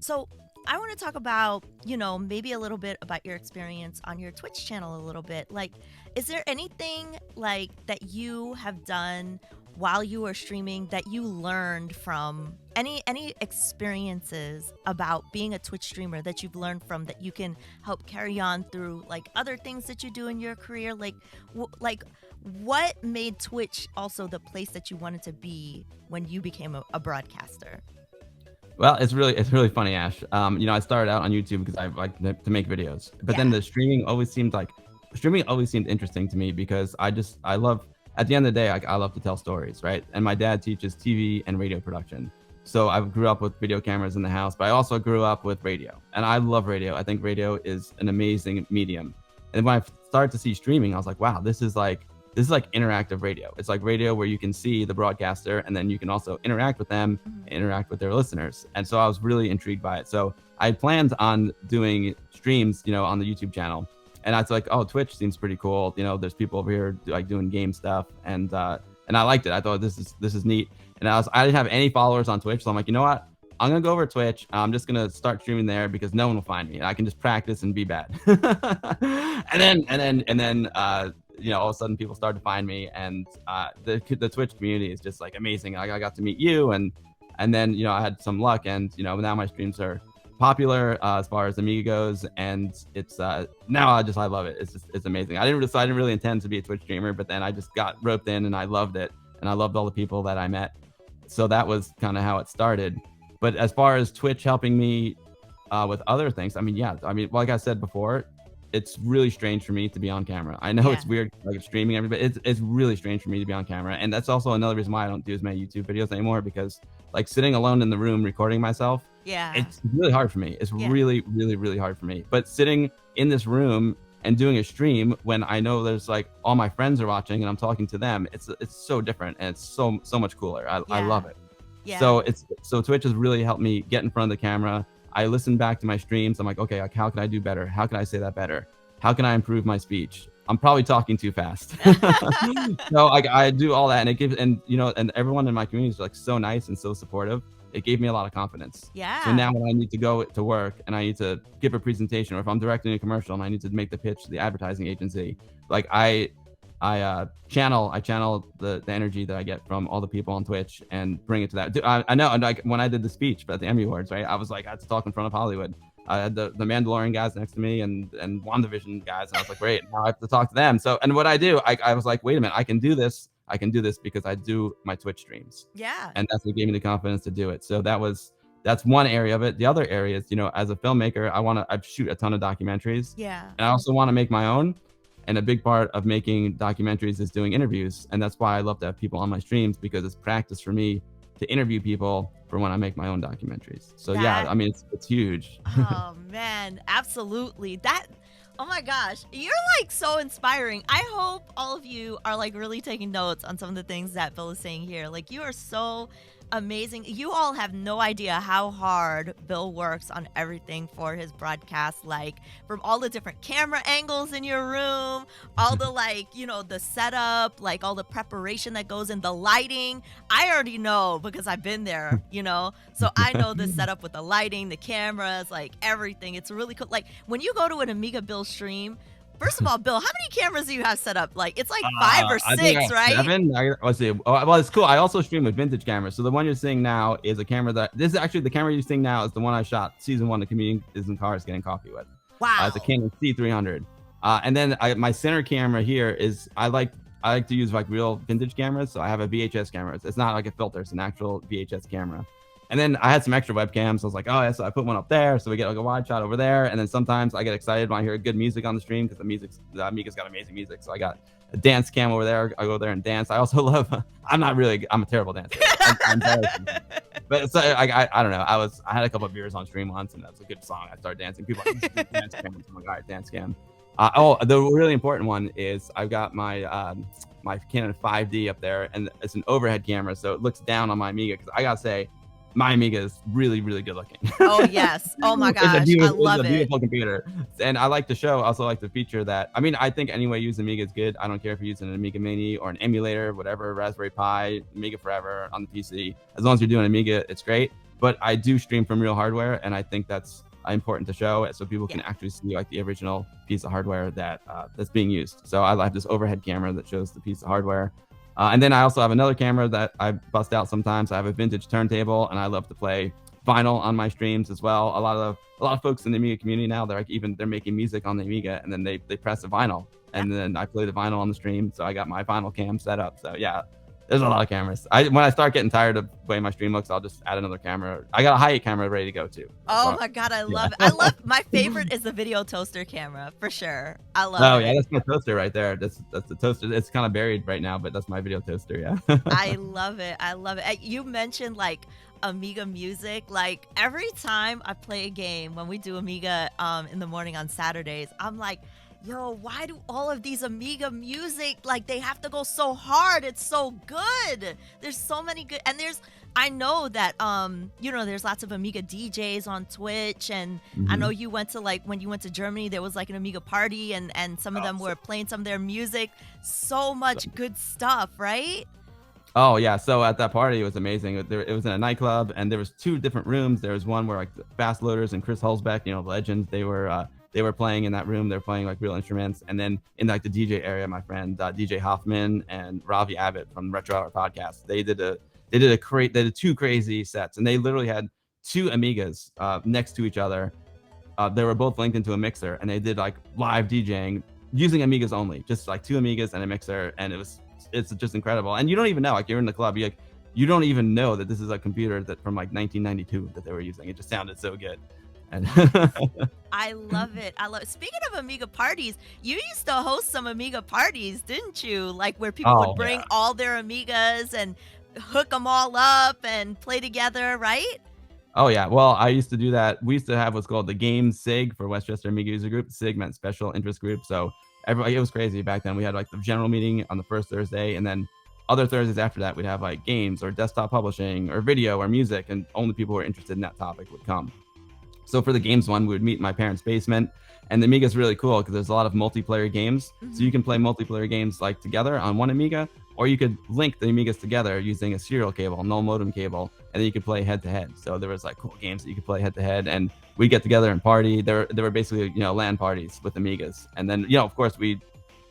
[SPEAKER 1] So I want to talk about, maybe a little bit about your experience on your Twitch channel a little bit. Like, is there anything like that you have done while you were streaming that you learned from, any experiences about being a Twitch streamer that you've learned from that you can help carry on through like other things that you do in your career? Like, what made Twitch also the place that you wanted to be when you became a broadcaster?
[SPEAKER 2] Well, it's really funny, Ash. I started out on YouTube because I like to make videos, but then the streaming always seemed interesting to me because I love, at the end of the day, I love to tell stories, right? And my dad teaches TV and radio production. So I grew up with video cameras in the house, but I also grew up with radio, and I love radio. I think radio is an amazing medium. And when I started to see streaming, I was like, wow, this is like interactive radio. It's like radio where you can see the broadcaster and then you can also interact with them, interact with their listeners. And so I was really intrigued by it. So I planned on doing streams, on the YouTube channel. And I was like, oh, Twitch seems pretty cool. There's people over here like doing game stuff, and I liked it. I thought this is neat. And I didn't have any followers on Twitch, so I'm like, you know what? I'm gonna go over to Twitch. I'm just gonna start streaming there because no one will find me, and I can just practice and be bad. and then all of a sudden people start to find me, and the Twitch community is just like amazing. I got to meet you, and then I had some luck, and now my streams are popular as far as Amiga goes, and it's now I love it. It's amazing. I didn't really intend to be a Twitch streamer, but then I just got roped in and I loved it, and I loved all the people that I met. So that was kind of how it started. But as far as Twitch helping me with other things, like I said before, it's really strange for me to be on camera. I know it's weird, like streaming everybody. It's really strange for me to be on camera, and that's also another reason why I don't do as many YouTube videos anymore, because like sitting alone in the room recording myself, it's really hard for me. It's really hard for me. But sitting in this room and doing a stream when I know there's like all my friends are watching and I'm talking to them, it's so different, and it's so much cooler. I love it. So Twitch has really helped me get in front of the camera. I listen back to my streams. I'm like, okay, like, how can I do better? How can I say that better? How can I improve my speech? I'm probably talking too fast. So I do all that, and it gives, and everyone in my community is like so nice and so supportive. It gave me a lot of confidence.
[SPEAKER 1] Yeah.
[SPEAKER 2] So now when I need to go to work and I need to give a presentation, or if I'm directing a commercial and I need to make the pitch to the advertising agency, like I channel the energy that I get from all the people on Twitch and bring it to that. I know, and like when I did the speech at the Emmy Awards, right? I was like, I had to talk in front of Hollywood. I had the Mandalorian guys next to me and WandaVision guys, and I was like, great, now I have to talk to them. So, and what I do, I was like, wait a minute, I can do this because I do my Twitch streams.
[SPEAKER 1] Yeah.
[SPEAKER 2] And that's what gave me the confidence to do it. So that's one area of it. The other area is, as a filmmaker, I shoot a ton of documentaries.
[SPEAKER 1] Yeah.
[SPEAKER 2] And I also want to make my own. And a big part of making documentaries is doing interviews. And that's why I love to have people on my streams, because it's practice for me to interview people for when I make my own documentaries. So it's huge.
[SPEAKER 1] Oh man, absolutely. Oh my gosh, you're like so inspiring. I hope all of you are like really taking notes on some of the things that Bill is saying here. Like, you are so amazing. You all have no idea how hard Bill works on everything for his broadcast, like from all the different camera angles in your room, all the like, the setup, like all the preparation that goes in the lighting. I already know because I've been there, so I know the setup with the lighting, the cameras, like everything. It's really cool. Like when you go to an AmigaBill stream, first of all, Bill, how many cameras do you have set up? Like it's like 5 or
[SPEAKER 2] I think I
[SPEAKER 1] 6,
[SPEAKER 2] have
[SPEAKER 1] right?
[SPEAKER 2] 7. Let's see. Oh, well, it's cool. I also stream with vintage cameras. So the one you're seeing now is a camera this is actually the camera you're seeing now is the one I shot season 1 of Comedian is in Cars Getting Coffee with.
[SPEAKER 1] Wow.
[SPEAKER 2] It's a Canon C300. And then my center camera here is I like to use like real vintage cameras. So I have a VHS camera. It's not like a filter. It's an actual VHS camera. And then I had some extra webcams. So I was like, oh, yeah, so I put one up there. So we get like a wide shot over there. And then sometimes I get excited when I hear good music on the stream because the Amiga's got amazing music. So I got a dance cam over there. I go there and dance. I also love, I'm a terrible dancer. I'm but so I don't know. I had a couple of beers on stream once and that was a good song. I started dancing. People are like, dance cam. I'm like, all right, dance cam. The really important one is I've got my my Canon 5D up there and it's an overhead camera. So it looks down on my Amiga because I got to say, my Amiga is really, really good looking.
[SPEAKER 1] Oh, yes. Oh, my gosh. I love it.
[SPEAKER 2] It's a beautiful computer. And I like to show, also like to feature that. I mean, I think any way you use Amiga is good. I don't care if you're using an Amiga Mini or an emulator, whatever, Raspberry Pi, Amiga Forever on the PC. As long as you're doing Amiga, it's great. But I do stream from real hardware, and I think that's important to show so people can actually see like the original piece of hardware that's being used. So I have this overhead camera that shows the piece of hardware. And then I also have another camera that I bust out sometimes. I have a vintage turntable, and I love to play vinyl on my streams as well. A lot of folks in the Amiga community now, they're making music on the Amiga, and then they press a vinyl, and then I play the vinyl on the stream. So I got my vinyl cam set up. So yeah, there's a lot of cameras. When I start getting tired of the way my stream looks, I'll just add another camera. I got a high camera ready to go too.
[SPEAKER 1] Oh my God, I love it. My favorite is the video toaster camera for sure. I love it.
[SPEAKER 2] Oh yeah, that's my toaster right there. That's the toaster. It's kind of buried right now, but that's my video toaster. Yeah.
[SPEAKER 1] I love it. I love it. You mentioned like Amiga music. Like every time I play a game when we do Amiga in the morning on Saturdays, I'm like, yo, why do all of these Amiga music, like they have to go so hard? It's so good. There's so many good, and I know that, there's lots of Amiga DJs on Twitch, and I know you went to when you went to Germany, there was like an Amiga party, and some of them were playing some of their music. So much good stuff, right?
[SPEAKER 2] Oh yeah, so at that party it was amazing. It was in a nightclub, and there was 2 different rooms. There was one where like the Fast Loaders and Chris Hulsbeck, legends, they were playing in that room. They're playing like real instruments. And then in like the DJ area, my friend DJ Hoffman and Ravi Abbott from Retro Hour podcast, they did 2 crazy sets, and they literally had 2 Amigas next to each other. They were both linked into a mixer, and they did like live DJing using Amigas only, just like 2 Amigas and a mixer, and it's just incredible. And you don't even know, like you're in the club, you don't even know that this is a computer that from like 1992 that they were using. It just sounded so good. And
[SPEAKER 1] I love it. Speaking of Amiga parties, you used to host some Amiga parties, didn't you? Like where people would bring all their Amigas and hook them all up and play together, right?
[SPEAKER 2] Oh yeah, well I used to do that. We used to have what's called the Game SIG for Westchester Amiga User Group. SIG meant Special Interest Group. So everybody, it was crazy back then. We had like the general meeting on the first Thursday, and then other Thursdays after that we'd have like games or desktop publishing or video or music, and only people who were interested in that topic would come. So for the games one, we would meet in my parents' basement, and the Amiga is really cool because there's a lot of multiplayer games. So you can play multiplayer games like together on one Amiga, or you could link the Amigas together using a serial cable, null modem cable, and then you could play head to head. So there was like cool games that you could play head to head, and we'd get together and party. There were basically LAN parties with Amigas, and then of course we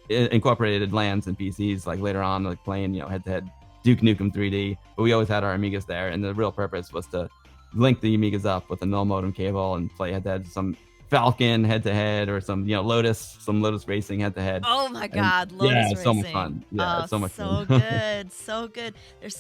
[SPEAKER 2] incorporated LANs and PCs like later on, like playing head to head Duke Nukem 3D. But we always had our Amigas there, and the real purpose was to link the Amigas up with a null modem cable and play head to head, some Falcon head to head, or some Lotus Racing head to head.
[SPEAKER 1] Oh my God, Lotus Racing!
[SPEAKER 2] Yeah, it's so much fun. Yeah, it's so much fun.
[SPEAKER 1] So good, so good. There's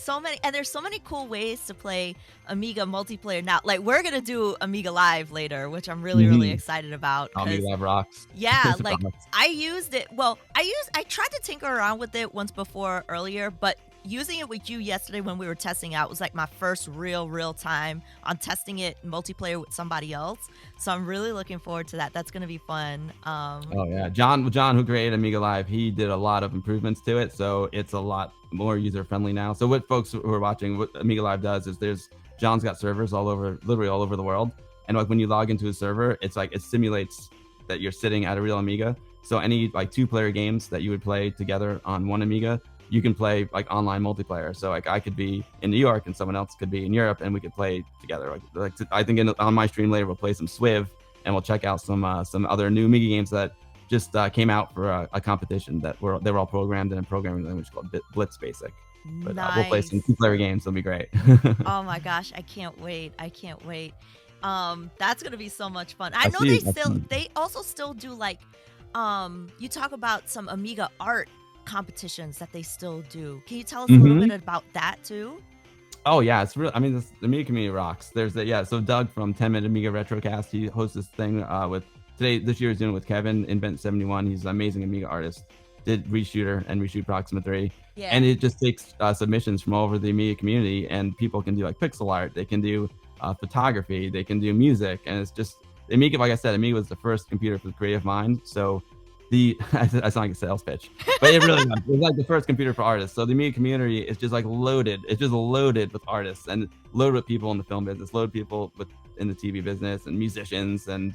[SPEAKER 1] so many cool ways to play Amiga multiplayer now. Like we're gonna do Amiga Live later, which I'm really excited about.
[SPEAKER 2] Amiga Live rocks.
[SPEAKER 1] Yeah, like I used it. Well, I tried to tinker around with it once before earlier, but using it with you yesterday when we were testing out was like my first real time on testing it multiplayer with somebody else. So I'm really looking forward to that. That's gonna be fun.
[SPEAKER 2] Oh yeah, John, who created Amiga Live, he did a lot of improvements to it, so it's a lot more user friendly now. So what folks who are watching, what Amiga Live does is John's got servers all over, literally all over the world, and like when you log into a server, it's like it simulates that you're sitting at a real Amiga. So any like 2-player games that you would play together on one Amiga, you can play like online multiplayer. So like I could be in New York and someone else could be in Europe, and we could play together. Like I think on my stream later we'll play some Swiv, and we'll check out some other new Amiga games that just came out for a competition they were all programmed in a programming language called Blitz Basic. But we'll play some 2-player games. It'll be great.
[SPEAKER 1] Oh my gosh, I can't wait. I can't wait. That's gonna be so much fun. I
[SPEAKER 2] That's
[SPEAKER 1] know
[SPEAKER 2] huge.
[SPEAKER 1] they also still do like you talk about some Amiga art competitions that they still do. Can you tell us a little bit about that too?
[SPEAKER 2] Oh yeah, it's real. I mean, the Amiga community rocks. There's so Doug from 10-Minute Amiga Retrocast, he hosts this thing this year he's doing it with Kevin, Invent71. He's an amazing Amiga artist. Did Reshooter and Reshoot Proxima 3.
[SPEAKER 1] Yeah.
[SPEAKER 2] And it just takes submissions from all over the Amiga community, and people can do like pixel art, they can do photography, they can do music, and it's just Amiga. Like I said, Amiga was the first computer for the creative mind. So I sound like a sales pitch, but it really was. It was like the first computer for artists. So the Amiga community is just like loaded. It's just loaded with artists and loaded with people in the film business, loaded people in the TV business and musicians. And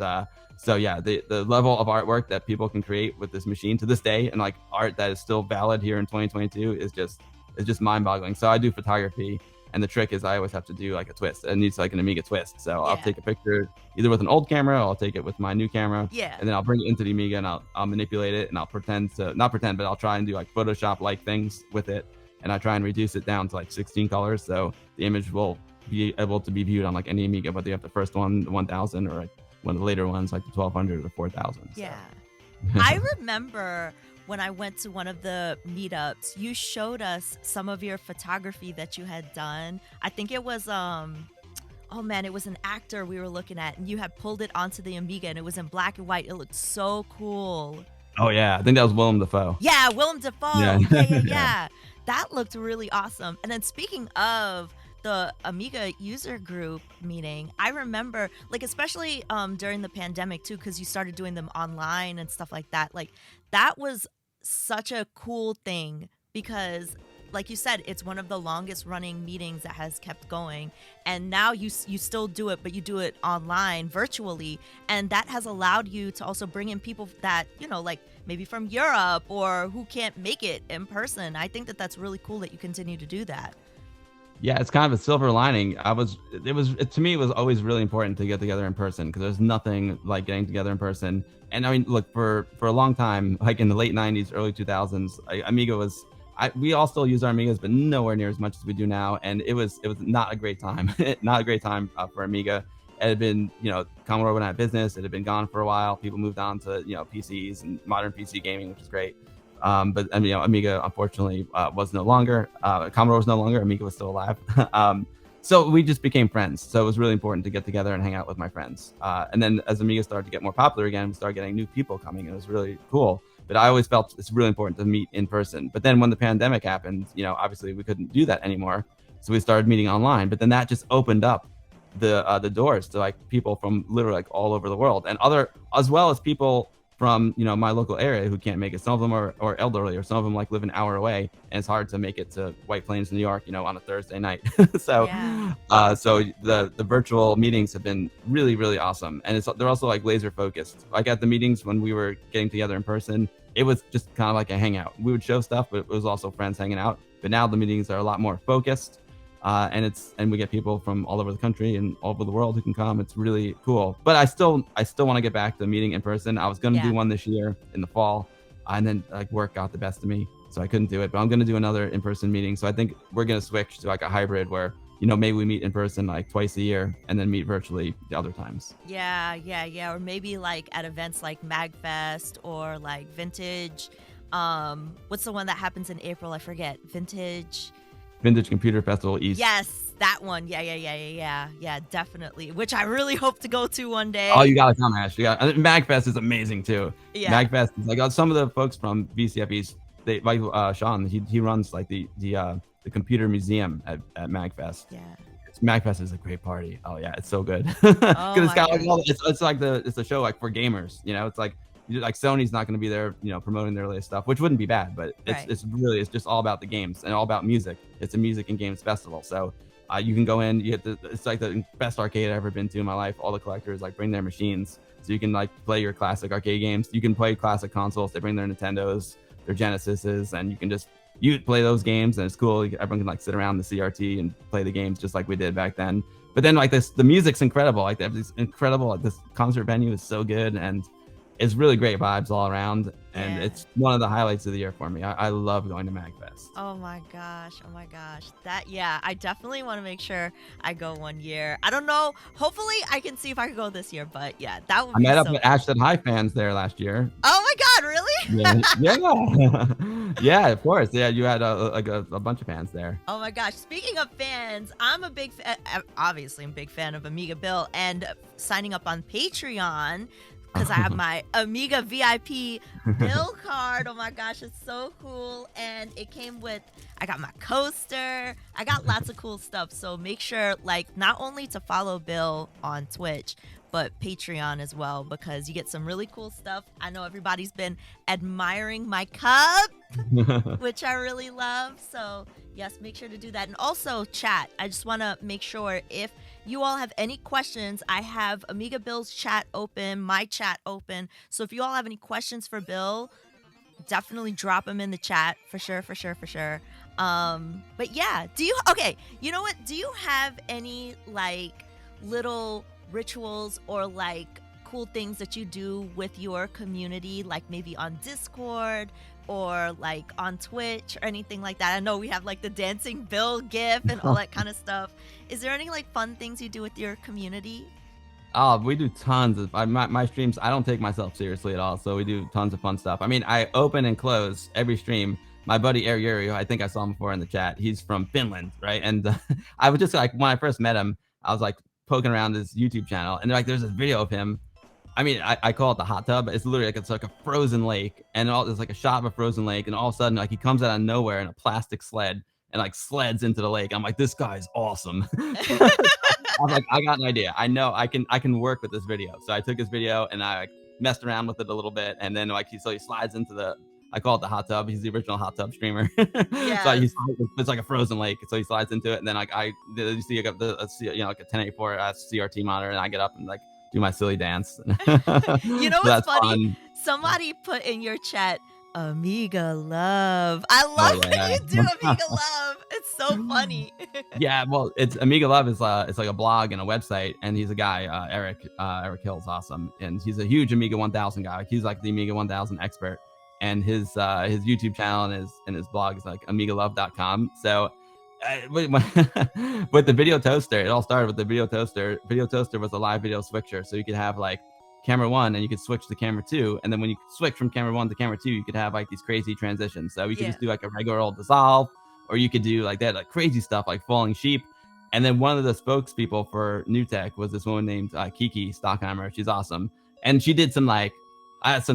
[SPEAKER 2] so yeah, the level of artwork that people can create with this machine to this day, and like art that is still valid here in 2022, is just mind-boggling. So I do photography. And the trick is I always have to do like a twist. It needs like an Amiga twist. So I'll take a picture either with an old camera, or I'll take it with my new camera.
[SPEAKER 1] Yeah.
[SPEAKER 2] And then I'll bring it into the Amiga, and I'll manipulate it, and I'll but I'll try and do like Photoshop-like things with it. And I try and reduce it down to like 16 colors. So the image will be able to be viewed on like any Amiga, whether you have the first one, the 1000, or like one of the later ones, like the 1200 or the 4000.
[SPEAKER 1] Yeah. I remember when I went to one of the meetups, you showed us some of your photography that you had done. I think it was oh man, it was an actor we were looking at, and you had pulled it onto the Amiga, and it was in black and white. It looked so cool.
[SPEAKER 2] Oh yeah, I think that was Willem Dafoe.
[SPEAKER 1] Yeah, Willem Dafoe.
[SPEAKER 2] Yeah.
[SPEAKER 1] Yeah. That looked really awesome. And then speaking of the Amiga user group meeting, I remember, like, especially during the pandemic too, because you started doing them online and stuff like that. Like, that was such a cool thing because, like you said, it's one of the longest running meetings that has kept going. And now you still do it, but you do it online, virtually. And that has allowed you to also bring in people that, you know, like maybe from Europe or who can't make it in person. I think that that's really cool that you continue to do that.
[SPEAKER 2] Yeah, it's kind of a silver lining. To me, it was always really important to get together in person, because there's nothing like getting together in person. And I mean, look, for a long time, like in the late 90s, early 2000s, Amiga was, we all still use our Amigas, but nowhere near as much as we do now. And it was not a great time, not a great time for Amiga. It had been, Commodore went out of business. It had been gone for a while. People moved on to, PCs and modern PC gaming, which is great. But Amiga unfortunately was no longer. Commodore was no longer. Amiga was still alive. So we just became friends. So it was really important to get together and hang out with my friends. And then as Amiga started to get more popular again, we started getting new people coming. It was really cool. But I always felt it's really important to meet in person. But then when the pandemic happened, obviously we couldn't do that anymore. So we started meeting online. But then that just opened up the doors to like people from literally like all over the world, and as well as people from my local area who can't make it. Some of them are elderly, or some of them like live an hour away, and it's hard to make it to White Plains, New York, on a Thursday night. So so the virtual meetings have been really, really awesome, and they're also like laser focused. Like at the meetings when we were getting together in person, it was just kind of like a hangout. We would show stuff, but it was also friends hanging out. But now the meetings are a lot more focused. And we get people from all over the country and all over the world who can come. It's really cool. But I still want to get back to meeting in person. I was going to do one this year in the fall, and then like work got the best of me, so I couldn't do it. But I'm going to do another in-person meeting. So I think we're going to switch to like a hybrid where maybe we meet in person like twice a year and then meet virtually the other times.
[SPEAKER 1] Yeah. Or maybe like at events like MagFest or like Vintage. What's the one that happens in April? I forget.
[SPEAKER 2] Vintage Computer Festival East.
[SPEAKER 1] Yes, that one. Yeah, definitely. Which I really hope to go to one day.
[SPEAKER 2] Oh, you gotta come, Ash. MagFest is amazing too.
[SPEAKER 1] Yeah.
[SPEAKER 2] MagFest is like some of the folks from VCF East they like Sean, he runs like the computer museum at MagFest.
[SPEAKER 1] Yeah.
[SPEAKER 2] MagFest is a great party. Oh yeah, it's so good because
[SPEAKER 1] Oh
[SPEAKER 2] it's
[SPEAKER 1] my
[SPEAKER 2] got like
[SPEAKER 1] gosh.
[SPEAKER 2] it's like it's a show like for gamers. You know, it's like like Sony's not going to be there, promoting their latest stuff, which wouldn't be bad, but
[SPEAKER 1] Right.
[SPEAKER 2] it's just all about the games and all about music. It's a music and games festival, so you can go in. You get it's like the best arcade I've ever been to in my life. All the collectors like bring their machines, so you can like play your classic arcade games. You can play classic consoles. They bring their Nintendos, their Genesises, and you play those games, and it's cool. Everyone can like sit around the CRT and play the games just like we did back then. But then like the music's incredible. Like this incredible. Like this concert venue is so good, and it's really great vibes all around. And
[SPEAKER 1] Yeah.
[SPEAKER 2] it's one of the highlights of the year for me. I love going to MagFest.
[SPEAKER 1] Oh my gosh. Oh my gosh. Yeah, I definitely want to make sure I go one year. I don't know. Hopefully I can see if I can go this year, but yeah, that would
[SPEAKER 2] I
[SPEAKER 1] be
[SPEAKER 2] met up
[SPEAKER 1] so
[SPEAKER 2] with
[SPEAKER 1] cool.
[SPEAKER 2] AshSaidHi fans there last year.
[SPEAKER 1] Oh my God, really?
[SPEAKER 2] Yeah, yeah, yeah. Of course, yeah. You had a bunch of fans there.
[SPEAKER 1] Oh my gosh. Speaking of fans, I'm obviously I'm a big fan of AmigaBill and signing up on Patreon because I have my Amiga VIP bill card. Oh my gosh, it's so cool. And it came with, I got my coaster. I got lots of cool stuff. So make sure, like, not only to follow Bill on Twitch, but Patreon as well, because you get some really cool stuff. I know everybody's been admiring my cup, which I really love. So yes, make sure to do that. And also chat. I just want to make sure if you all have any questions, I have Amiga Bill's chat open, my chat open. So if you all have any questions for Bill, definitely drop them in the chat for sure, for sure, for sure. But yeah, okay, you know what? Do you have any like little rituals or like cool things that you do with your community, like maybe on Discord or like on Twitch or anything like that? I know we have like the dancing Bill gif and all that kind of stuff. Is there any like fun things you do with your community?
[SPEAKER 2] Oh, we do tons of my streams. I don't take myself seriously at all, so we do tons of fun stuff. I mean, I open and close every stream. My buddy Air Yuri, who I think I saw him before in the chat, he's from Finland, right? And I was just like, when I first met him, I was like poking around his YouTube channel, and like there's this video of him. I mean, I call it the hot tub. It's literally like it's like a frozen lake, and there's like a shot of a frozen lake, and all of a sudden, like he comes out of nowhere in a plastic sled and like sleds into the lake. I'm like, this guy's awesome. I was like, I got an idea. I know I can work with this video. So I took his video and I like messed around with it a little bit, and then like he slides into the, I call it the hot tub. He's the original hot tub streamer. So
[SPEAKER 1] Yes.
[SPEAKER 2] it's like a frozen lake. So he slides into it, and then like you see like like a 1084 CRT monitor, and I get up and like do my silly dance.
[SPEAKER 1] You know
[SPEAKER 2] So
[SPEAKER 1] what's
[SPEAKER 2] that's
[SPEAKER 1] funny?
[SPEAKER 2] fun.
[SPEAKER 1] Somebody put in your chat, Amiga Love. I
[SPEAKER 2] Oh
[SPEAKER 1] love that
[SPEAKER 2] yeah.
[SPEAKER 1] you do Amiga Love. It's so funny.
[SPEAKER 2] Yeah, well, it's Amiga Love is it's like a blog and a website, and he's a guy, Eric Hill's awesome, and he's a huge Amiga 1000 guy. Like, he's like the Amiga 1000 expert, and his YouTube channel and his blog is like amigalove.com. So with the video toaster, it all started with the video toaster. Video toaster was a live video switcher, so you could have like camera 1 and you could switch to camera 2, and then when you switch from camera 1 to camera 2, you could have like these crazy transitions. So you could just do like a regular old dissolve, or you could do like that, like crazy stuff like falling sheep. And then one of the spokespeople for New Tech was this woman named Kiki Stockheimer. She's awesome, and she did some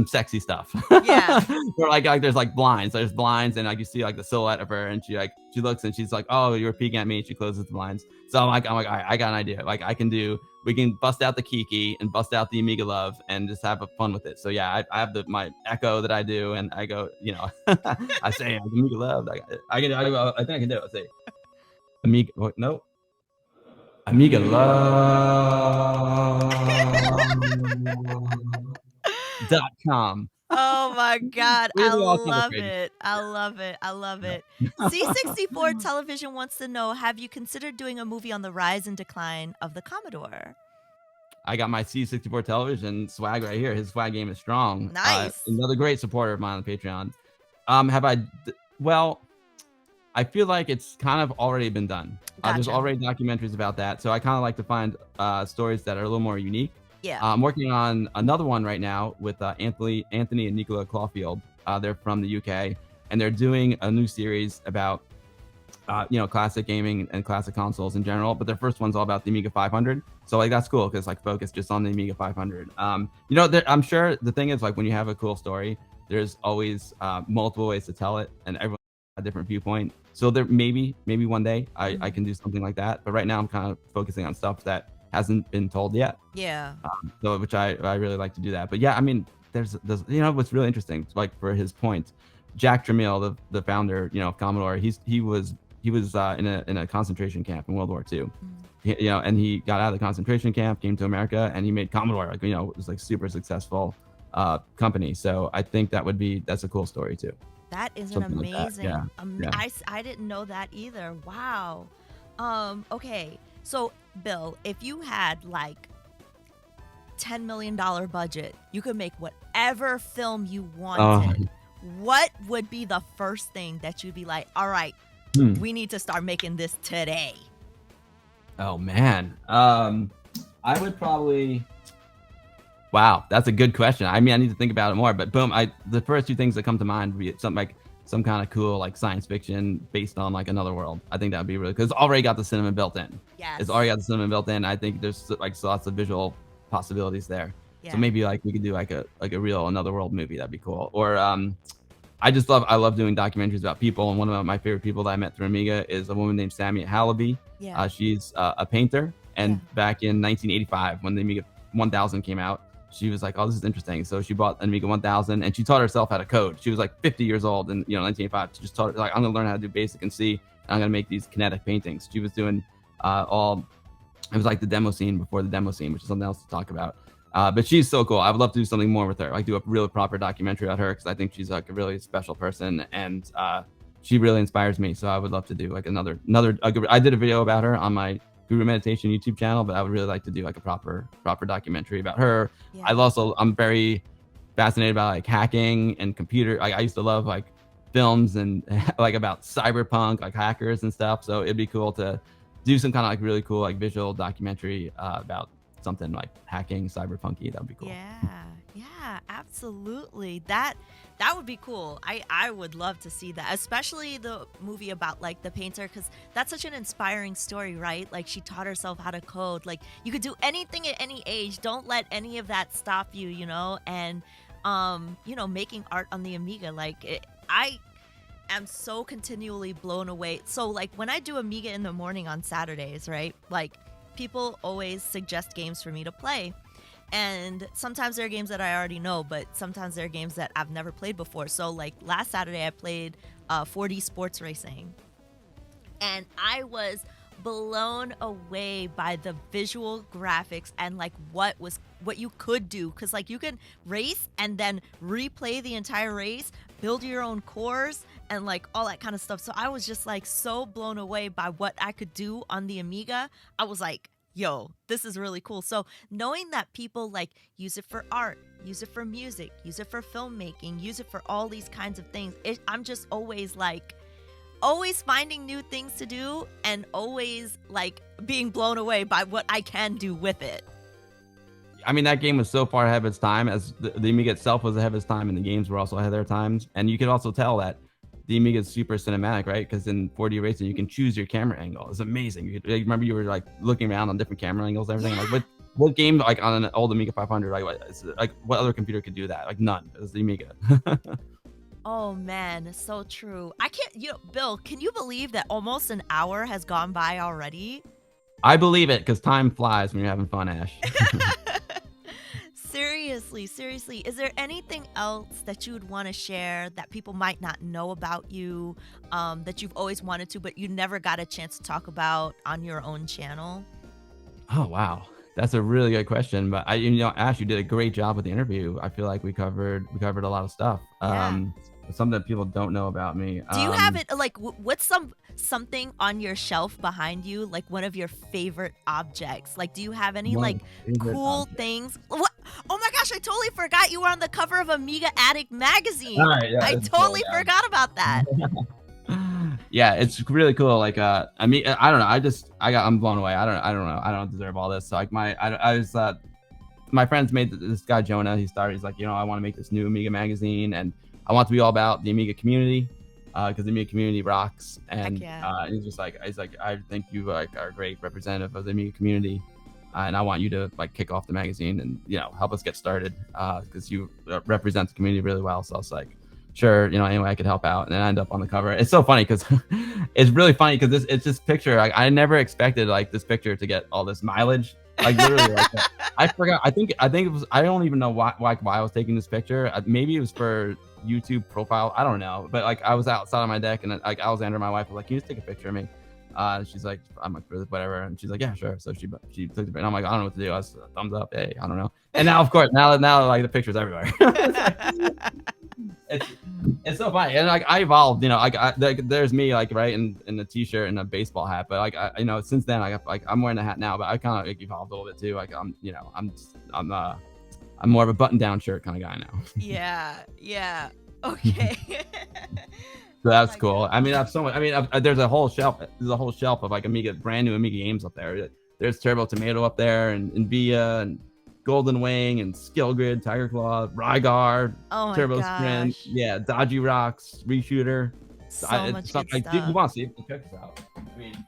[SPEAKER 2] sexy stuff.
[SPEAKER 1] Yeah.
[SPEAKER 2] Where like there's like blinds, there's blinds, and like you see like the silhouette of her, and she looks and she's like, oh, you're peeking at me, and she closes the blinds. So I'm like, all right, I got an idea. Like we can bust out the Kiki and bust out the Amiga Love and just have fun with it. So yeah, I have my echo that I do, and I go, I say Amiga Love. I think I can do it. Let's see, Amiga. What? No, Amiga Love.com.
[SPEAKER 1] Oh my God. I
[SPEAKER 2] Really all kinds of
[SPEAKER 1] love
[SPEAKER 2] crazy.
[SPEAKER 1] it. I love it. I love it. C64 Television wants to know, have you considered doing a movie on the rise and decline of the Commodore?
[SPEAKER 2] I got my C64 television swag right here. His swag game is strong.
[SPEAKER 1] Nice.
[SPEAKER 2] Another great supporter of mine on Patreon. Well, I feel like it's kind of already been done. There's
[SPEAKER 1] Gotcha.
[SPEAKER 2] already documentaries about that. So I kind of like to find stories that are a little more unique.
[SPEAKER 1] Yeah.
[SPEAKER 2] I'm working on another one right now with Anthony and Nicola Caulfield. They're from the UK, and they're doing a new series about classic gaming and classic consoles in general. But their first one's all about the Amiga 500. So like that's cool because like focus just on the Amiga 500. I'm sure the thing is like when you have a cool story, there's always multiple ways to tell it, and everyone has a different viewpoint. So there maybe one day I can do something like that. But right now I'm kind of focusing on stuff that hasn't been told yet.
[SPEAKER 1] Yeah.
[SPEAKER 2] So which I really like to do that. But yeah, I mean, there's what's really interesting, like for his point, Jack Tramiel, the founder, of Commodore, he was in a concentration camp in World War II. And he got out of the concentration camp, came to America, and he made Commodore. Like, it was like super successful company. So I think that's a cool story too.
[SPEAKER 1] That is an
[SPEAKER 2] Something like that.
[SPEAKER 1] amazing.
[SPEAKER 2] Yeah.
[SPEAKER 1] I didn't know that either. Wow. Okay. So, Bill, if you had like $10 million budget, you could make whatever film you wanted. What would be the first thing that you'd be like, all right, we need to start making this today?
[SPEAKER 2] Oh man. I would probably. Wow, that's a good question. I mean, I need to think about it more, but boom, the first two things that come to mind would be something like some kind of cool like science fiction based on like another world. I think that would be really, because it's already got the cinema built in.
[SPEAKER 1] Yes.
[SPEAKER 2] It's already got the cinema built in. I think there's like lots of visual possibilities there.
[SPEAKER 1] Yeah.
[SPEAKER 2] So maybe like we could do like a real another world movie. That'd be cool. Or I love doing documentaries about people, and one of my favorite people that I met through Amiga is a woman named Samia Halaby.
[SPEAKER 1] Yeah.
[SPEAKER 2] She's a painter, and back in 1985 when the Amiga 1000 came out, she was like, oh, this is interesting. So she bought an Amiga 1000 and she taught herself how to code. She was like 50 years old in 1985. She just taught her, like, I'm gonna learn how to do basic and C, and I'm gonna make these kinetic paintings. She was doing it was like the demo scene before the demo scene, which is something else to talk about. But she's so cool. I would love to do something more with her, like do a really proper documentary about her, because I think she's like a really special person, and she really inspires me. So I would love to do like another. I did a video about her on my Guru Meditation YouTube channel, but I would really like to do like a proper documentary about her. Yeah. I'm very fascinated about like hacking and computer. I used to love like films and like about cyberpunk, like hackers and stuff. So it'd be cool to do some kind of like really cool like visual documentary about something like hacking, cyberpunky. That would be cool.
[SPEAKER 1] Yeah, absolutely. That would be cool. I would love to see that, especially the movie about like the painter, because that's such an inspiring story, right? Like she taught herself how to code. Like you could do anything at any age. Don't let any of that stop you, and making art on the Amiga, I am so continually blown away. So like when I do Amiga in the morning on Saturdays, right? Like people always suggest games for me to play. And sometimes there are games that I already know, but sometimes there are games that I've never played before. So like last Saturday I played 4D sports racing, and I was blown away by the visual graphics and like what you could do, because like you can race and then replay the entire race, build your own cores, and like all that kind of stuff. So I was just like so blown away by what I could do on the Amiga. I was like, yo, this is really cool. So knowing that people like use it for art, use it for music, use it for filmmaking, use it for all these kinds of things, I'm just always finding new things to do, and always like being blown away by what I can do with it.
[SPEAKER 2] I mean, that game was so far ahead of its time, as the Amiga itself was ahead of its time, and the games were also ahead of their times. And you could also tell that the Amiga is super cinematic, right? Because in 4D racing, you can choose your camera angle. It's amazing. You remember you were like looking around on different camera angles and everything. Yeah. Like what game, like on an old Amiga 500, like what other computer could do that? Like none. It was the Amiga.
[SPEAKER 1] Oh man, so true. I can't, Bill, can you believe that almost an hour has gone by already?
[SPEAKER 2] I believe it, because time flies when you're having fun, Ash.
[SPEAKER 1] Seriously. Is there anything else that you would want to share that people might not know about you, that you've always wanted to, but you never got a chance to talk about on your own channel?
[SPEAKER 2] Oh, wow. That's a really good question. But Ash, you did a great job with the interview. I feel like we covered a lot of stuff. Yeah. Something that people don't know about me.
[SPEAKER 1] Do you have it like what's something on your shelf behind you, like one of your favorite objects? Like, do you have any like cool things? What? Oh my gosh, I totally forgot you were on the cover of Amiga Addict magazine. Right, yeah, I totally forgot about that.
[SPEAKER 2] Yeah, it's really cool. Like, I mean, I don't know. I'm blown away. I don't know. I don't deserve all this. So like my friends made this guy Jonah. He's like, I want to make this new Amiga magazine, and I want to be all about the Amiga community, because the Amiga community rocks. And he's like, I think you like are a great representative of the Amiga community. and I want you to like kick off the magazine and help us get started because you represent the community really well. So I was like, sure, anyway I could help out, and then I end up on the cover. It's so funny because it's really funny because it's this picture. Like, I never expected like this picture to get all this mileage. Like literally, like I forgot. I think it was. I don't even know why I was taking this picture. Maybe it was for YouTube profile. I don't know. But like I was outside on my deck, and like Alexandra, my wife, was like, "Can you just take a picture of me?" She's like, I'm like, whatever. And she's like, yeah, sure. So she took the picture, and I'm like, I don't know what to do. I was thumbs up, hey, I don't know. And now, of course, now like the picture's everywhere. It's so funny. And like I evolved, there's me like right in a t-shirt and a baseball hat. But like since then I'm wearing a hat now, but I kind of like evolved a little bit too. Like I'm more of a button-down shirt kind of guy now.
[SPEAKER 1] Yeah. Okay.
[SPEAKER 2] So that's cool. God. I mean, I have so much. I mean, there's a whole shelf. There's a whole shelf of like brand new Amiga games up there. There's Turbo Tomato up there, and Via, and Golden Wing, and Skill Grid, Tiger Claw, Rygar, Turbo Sprint, yeah, Dodgy Rocks, Reshooter.
[SPEAKER 1] So much good stuff.
[SPEAKER 2] You want to see it? Check this out. I mean,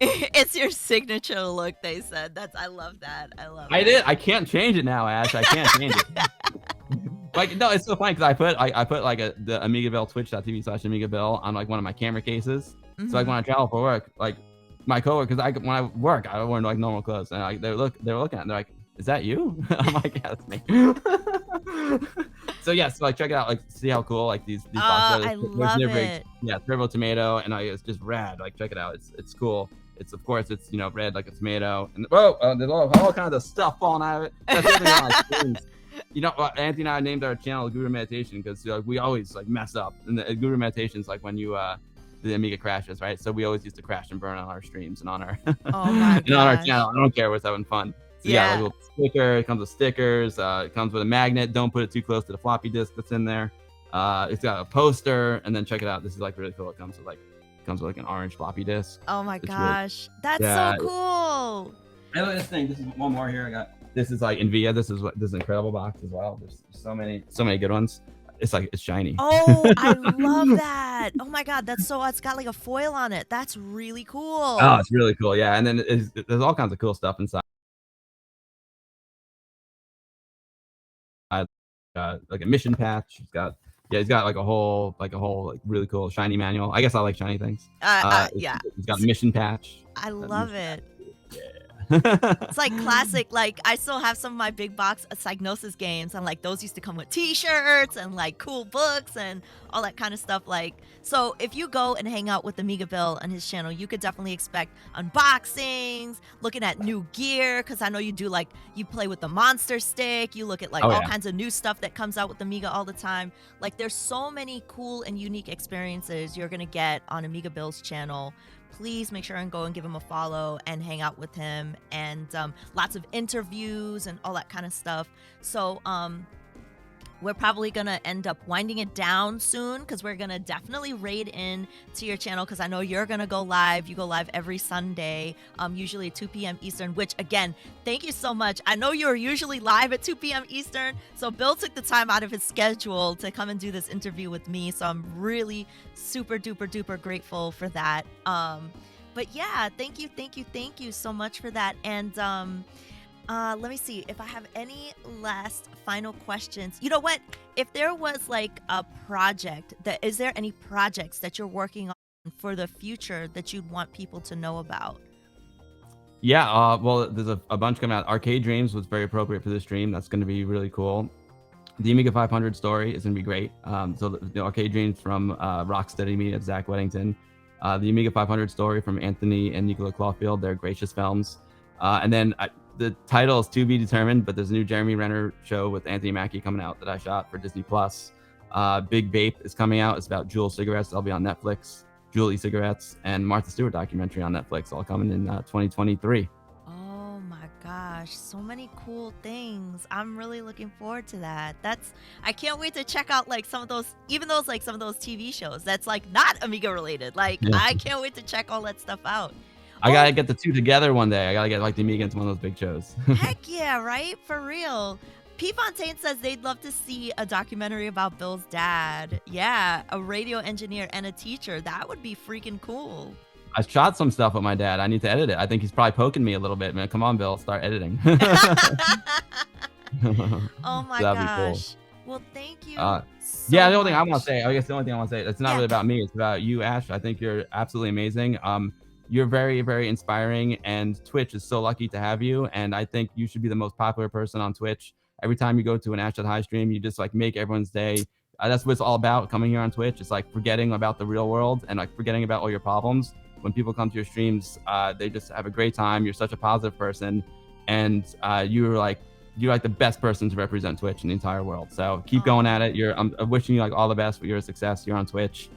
[SPEAKER 1] it's your signature look. They said I love that.
[SPEAKER 2] I did. I can't change it now, Ash. I can't change it. Like, no, it's so funny because I put like the AmigaBill twitch.tv/AmigaBill on like one of my camera cases. Mm-hmm. So like when I travel for work, like my coworkers, when I work, I wear like normal clothes, and like they were looking at it, and they're like, "Is that you?" I'm like, "Yeah, that's me." So yeah, so like check it out, like see how cool like these boxes.
[SPEAKER 1] I love it.
[SPEAKER 2] Yeah, Turbo Tomato, and it's just rad. Like check it out, it's cool. It's of course it's red like a tomato, and there's all kinds of stuff falling out of it. That's the thing on my screens. Anthony and I named our channel Guru Meditation because we always like mess up, and the Guru Meditation is like when the Amiga crashes, right? So we always used to crash and burn on our streams and on our on our channel. I don't care, we're having fun. So yeah, like a little sticker. It comes with stickers. It comes with a magnet. Don't put it too close to the floppy disk that's in there. It's got a poster, and then check it out. This is like really cool. It comes with an orange floppy disk.
[SPEAKER 1] Oh my gosh, that's so cool.
[SPEAKER 2] I love this thing. This is one more here. I got. This is like in Via. This is an incredible box as well. There's so many good ones. It's shiny.
[SPEAKER 1] Oh, I love that. Oh my god, it's got like a foil on it. That's really cool.
[SPEAKER 2] Oh, it's really cool. Yeah, and then there's all kinds of cool stuff inside. Like a mission patch. He's got like a whole like really cool shiny manual. I guess I like shiny things.
[SPEAKER 1] Yeah.
[SPEAKER 2] He's got a mission patch.
[SPEAKER 1] I love it.
[SPEAKER 2] Yeah.
[SPEAKER 1] It's like classic. Like I still have some of my big box Psygnosis games, and like those used to come with t-shirts and like cool books and all that kind of stuff. Like, so if you go and hang out with AmigaBill on his channel, you could definitely expect unboxings, looking at new gear, because I know you play with the monster stick, you look at like all kinds of new stuff that comes out with Amiga all the time. Like there's so many cool and unique experiences you're gonna get on AmigaBill's channel. Please make sure and go and give him a follow and hang out with him, and lots of interviews and all that kind of stuff. So we're probably gonna end up winding it down soon, because we're gonna definitely raid in to your channel, because I know you're gonna go live. You go live every Sunday, usually at 2 p.m. Eastern, which again, thank you so much. I know you're usually live at 2 p.m. Eastern, so Bill took the time out of his schedule to come and do this interview with me, so I'm really super duper duper grateful for that. But yeah, thank you so much for that. And let me see if I have any last final questions. You know what? If there was like a project is there any projects that you're working on for the future that you'd want people to know about?
[SPEAKER 2] Yeah, well, there's a bunch coming out. Arcade Dreams was very appropriate for this stream. That's going to be really cool. The Amiga 500 story is going to be great. So the Arcade Dreams from Rocksteady Media, Zach Weddington. The Amiga 500 story from Anthony and Nicola Clawfield. They're gracious films. And then the title is to be determined, but there's a new Jeremy Renner show with Anthony Mackie coming out that I shot for Disney Plus. Big Vape is coming out. It's about Juul cigarettes. That'll be on Netflix. Juul e-cigarettes, and Martha Stewart documentary on Netflix, all coming in 2023.
[SPEAKER 1] Oh my gosh, so many cool things. I'm really looking forward to that. I can't wait to check out like some of those TV shows that's like not Amiga related. Like I can't wait to check all that stuff out.
[SPEAKER 2] I gotta get the two together one day. I gotta get like the Amiga into one of those big shows.
[SPEAKER 1] Heck yeah, right? For real. P. Fontaine says they'd love to see a documentary about Bill's dad. Yeah, a radio engineer and a teacher. That would be freaking cool.
[SPEAKER 2] I shot some stuff with my dad. I need to edit it. I think he's probably poking me a little bit, man. Come on, Bill, start editing.
[SPEAKER 1] Oh my
[SPEAKER 2] That'd be cool.
[SPEAKER 1] gosh. Well, thank you
[SPEAKER 2] Uh, yeah,
[SPEAKER 1] so
[SPEAKER 2] the only thing I want to
[SPEAKER 1] much.
[SPEAKER 2] say, I guess the only thing I want to say, it's not
[SPEAKER 1] Yeah.
[SPEAKER 2] really about me. It's about you, Ash. I think you're absolutely amazing. You're very, very inspiring, and Twitch is so lucky to have you. And I think you should be the most popular person on Twitch. Every time you go to an AshSaidHi stream, you just like make everyone's day. That's what it's all about. Coming here on Twitch, it's like forgetting about the real world and like forgetting about all your problems. When people come to your streams, they just have a great time. You're such a positive person, and you're like the best person to represent Twitch in the entire world. So keep going at
[SPEAKER 1] Oh.
[SPEAKER 2] it. I'm wishing you like all the best for your success. You're on Twitch,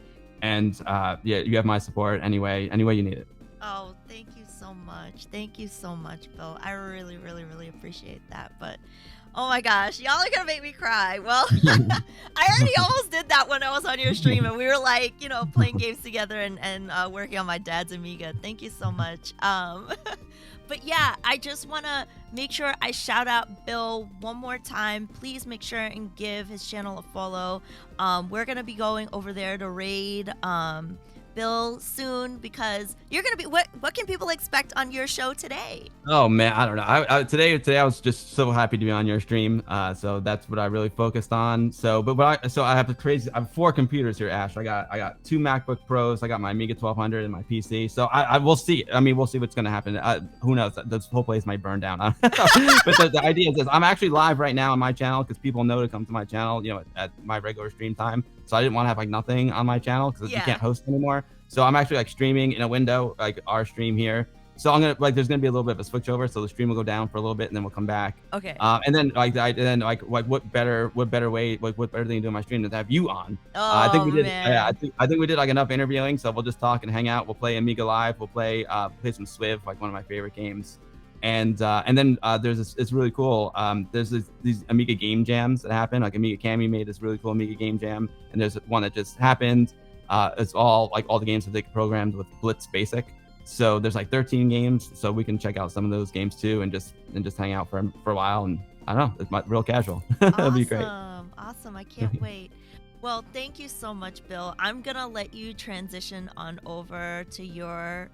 [SPEAKER 2] and yeah, you have my support any way you need it.
[SPEAKER 1] Oh, thank you so much. Thank you so much, Bill. I really, really, really appreciate that. But oh my gosh, y'all are gonna make me cry. Well, I already almost did that when I was on your stream, and we were like, playing games together and working on my dad's Amiga. Thank you so much. But yeah, I just want to make sure I shout out Bill one more time. Please make sure and give his channel a follow. We're gonna be going over there to raid Bill soon, because you're gonna be what can people expect on your show today?
[SPEAKER 2] Oh man, I don't know. Today I was just so happy to be on your stream. So that's what I really focused on. So I have I have 4 computers here, Ash. I got 2 MacBook Pros. I got my Amiga 1200 and my PC. So I will see. I mean, we'll see what's gonna happen. Who knows? This whole place might burn down. But the idea is this: I'm actually live right now on my channel because people know to come to my channel, at my regular stream time. So I didn't want to have like nothing on my channel because you can't host anymore. So I'm actually like streaming in a window, like our stream here. So I'm gonna there's gonna be a little bit of a switch over, so the stream will go down for a little bit, and then we'll come back.
[SPEAKER 1] Okay.
[SPEAKER 2] And then what better way, what better thing to do on my stream than to have you on? I think
[SPEAKER 1] Oh
[SPEAKER 2] we did. Yeah,
[SPEAKER 1] man.
[SPEAKER 2] I think we did like enough interviewing, so we'll just talk and hang out. We'll play Amiga Live. We'll play some Swiv, like one of my favorite games. And then it's really cool. There's these Amiga game jams that happen. Like Amiga Cami made this really cool Amiga game jam, and there's one that just happened. It's all the games that they programmed with Blitz Basic. So there's like 13 games, so we can check out some of those games too, and just hang out for a while. And I don't know, it's real casual. It'll be great.
[SPEAKER 1] Awesome. I can't wait. Well, thank you so much, Bill. I'm gonna let you transition on over to your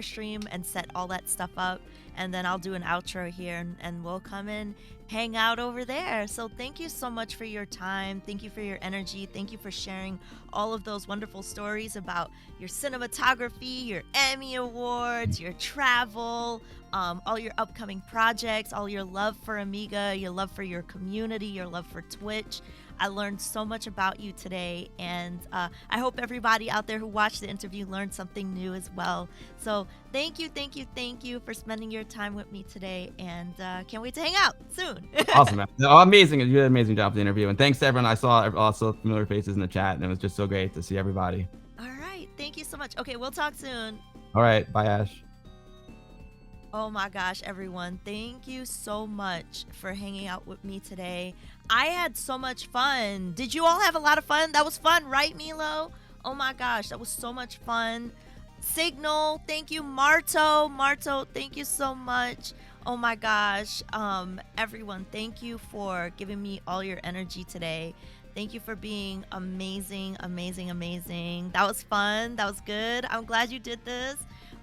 [SPEAKER 1] stream and set all that stuff up, and then I'll do an outro here, and we'll come and hang out over there. So thank you so much for your time. Thank you for your energy. Thank you for sharing all of those wonderful stories about your cinematography, your Emmy Awards, your travel, all your upcoming projects, all your love for Amiga, your love for your community, your love for Twitch. I learned so much about you today, and I hope everybody out there who watched the interview learned something new as well. So thank you, thank you, thank you for spending your time with me today, and can't wait to hang out soon.
[SPEAKER 2] Awesome, man. No, amazing. You did an amazing job with the interview, and thanks to everyone. I saw also familiar faces in the chat, and it was just so great to see everybody.
[SPEAKER 1] All right, thank you so much. Okay, we'll talk soon.
[SPEAKER 2] All right, bye, Ash.
[SPEAKER 1] Oh my gosh, everyone. Thank you so much for hanging out with me today. I had so much fun. Did you all have a lot of fun? That was fun, right, Milo? Oh my gosh, that was so much fun. Signal, thank you. Marto, thank you so much. Oh my gosh. Everyone, thank you for giving me all your energy today. Thank you for being amazing, amazing, amazing. That was fun. That was good. I'm glad you did this.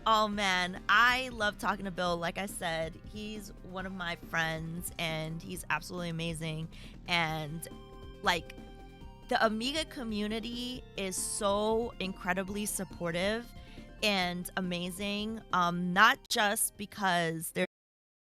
[SPEAKER 1] Oh man, I love talking to Bill. Like I said, he's one of my friends and he's absolutely amazing. And like, the Amiga community is so incredibly supportive and amazing. Not just because they're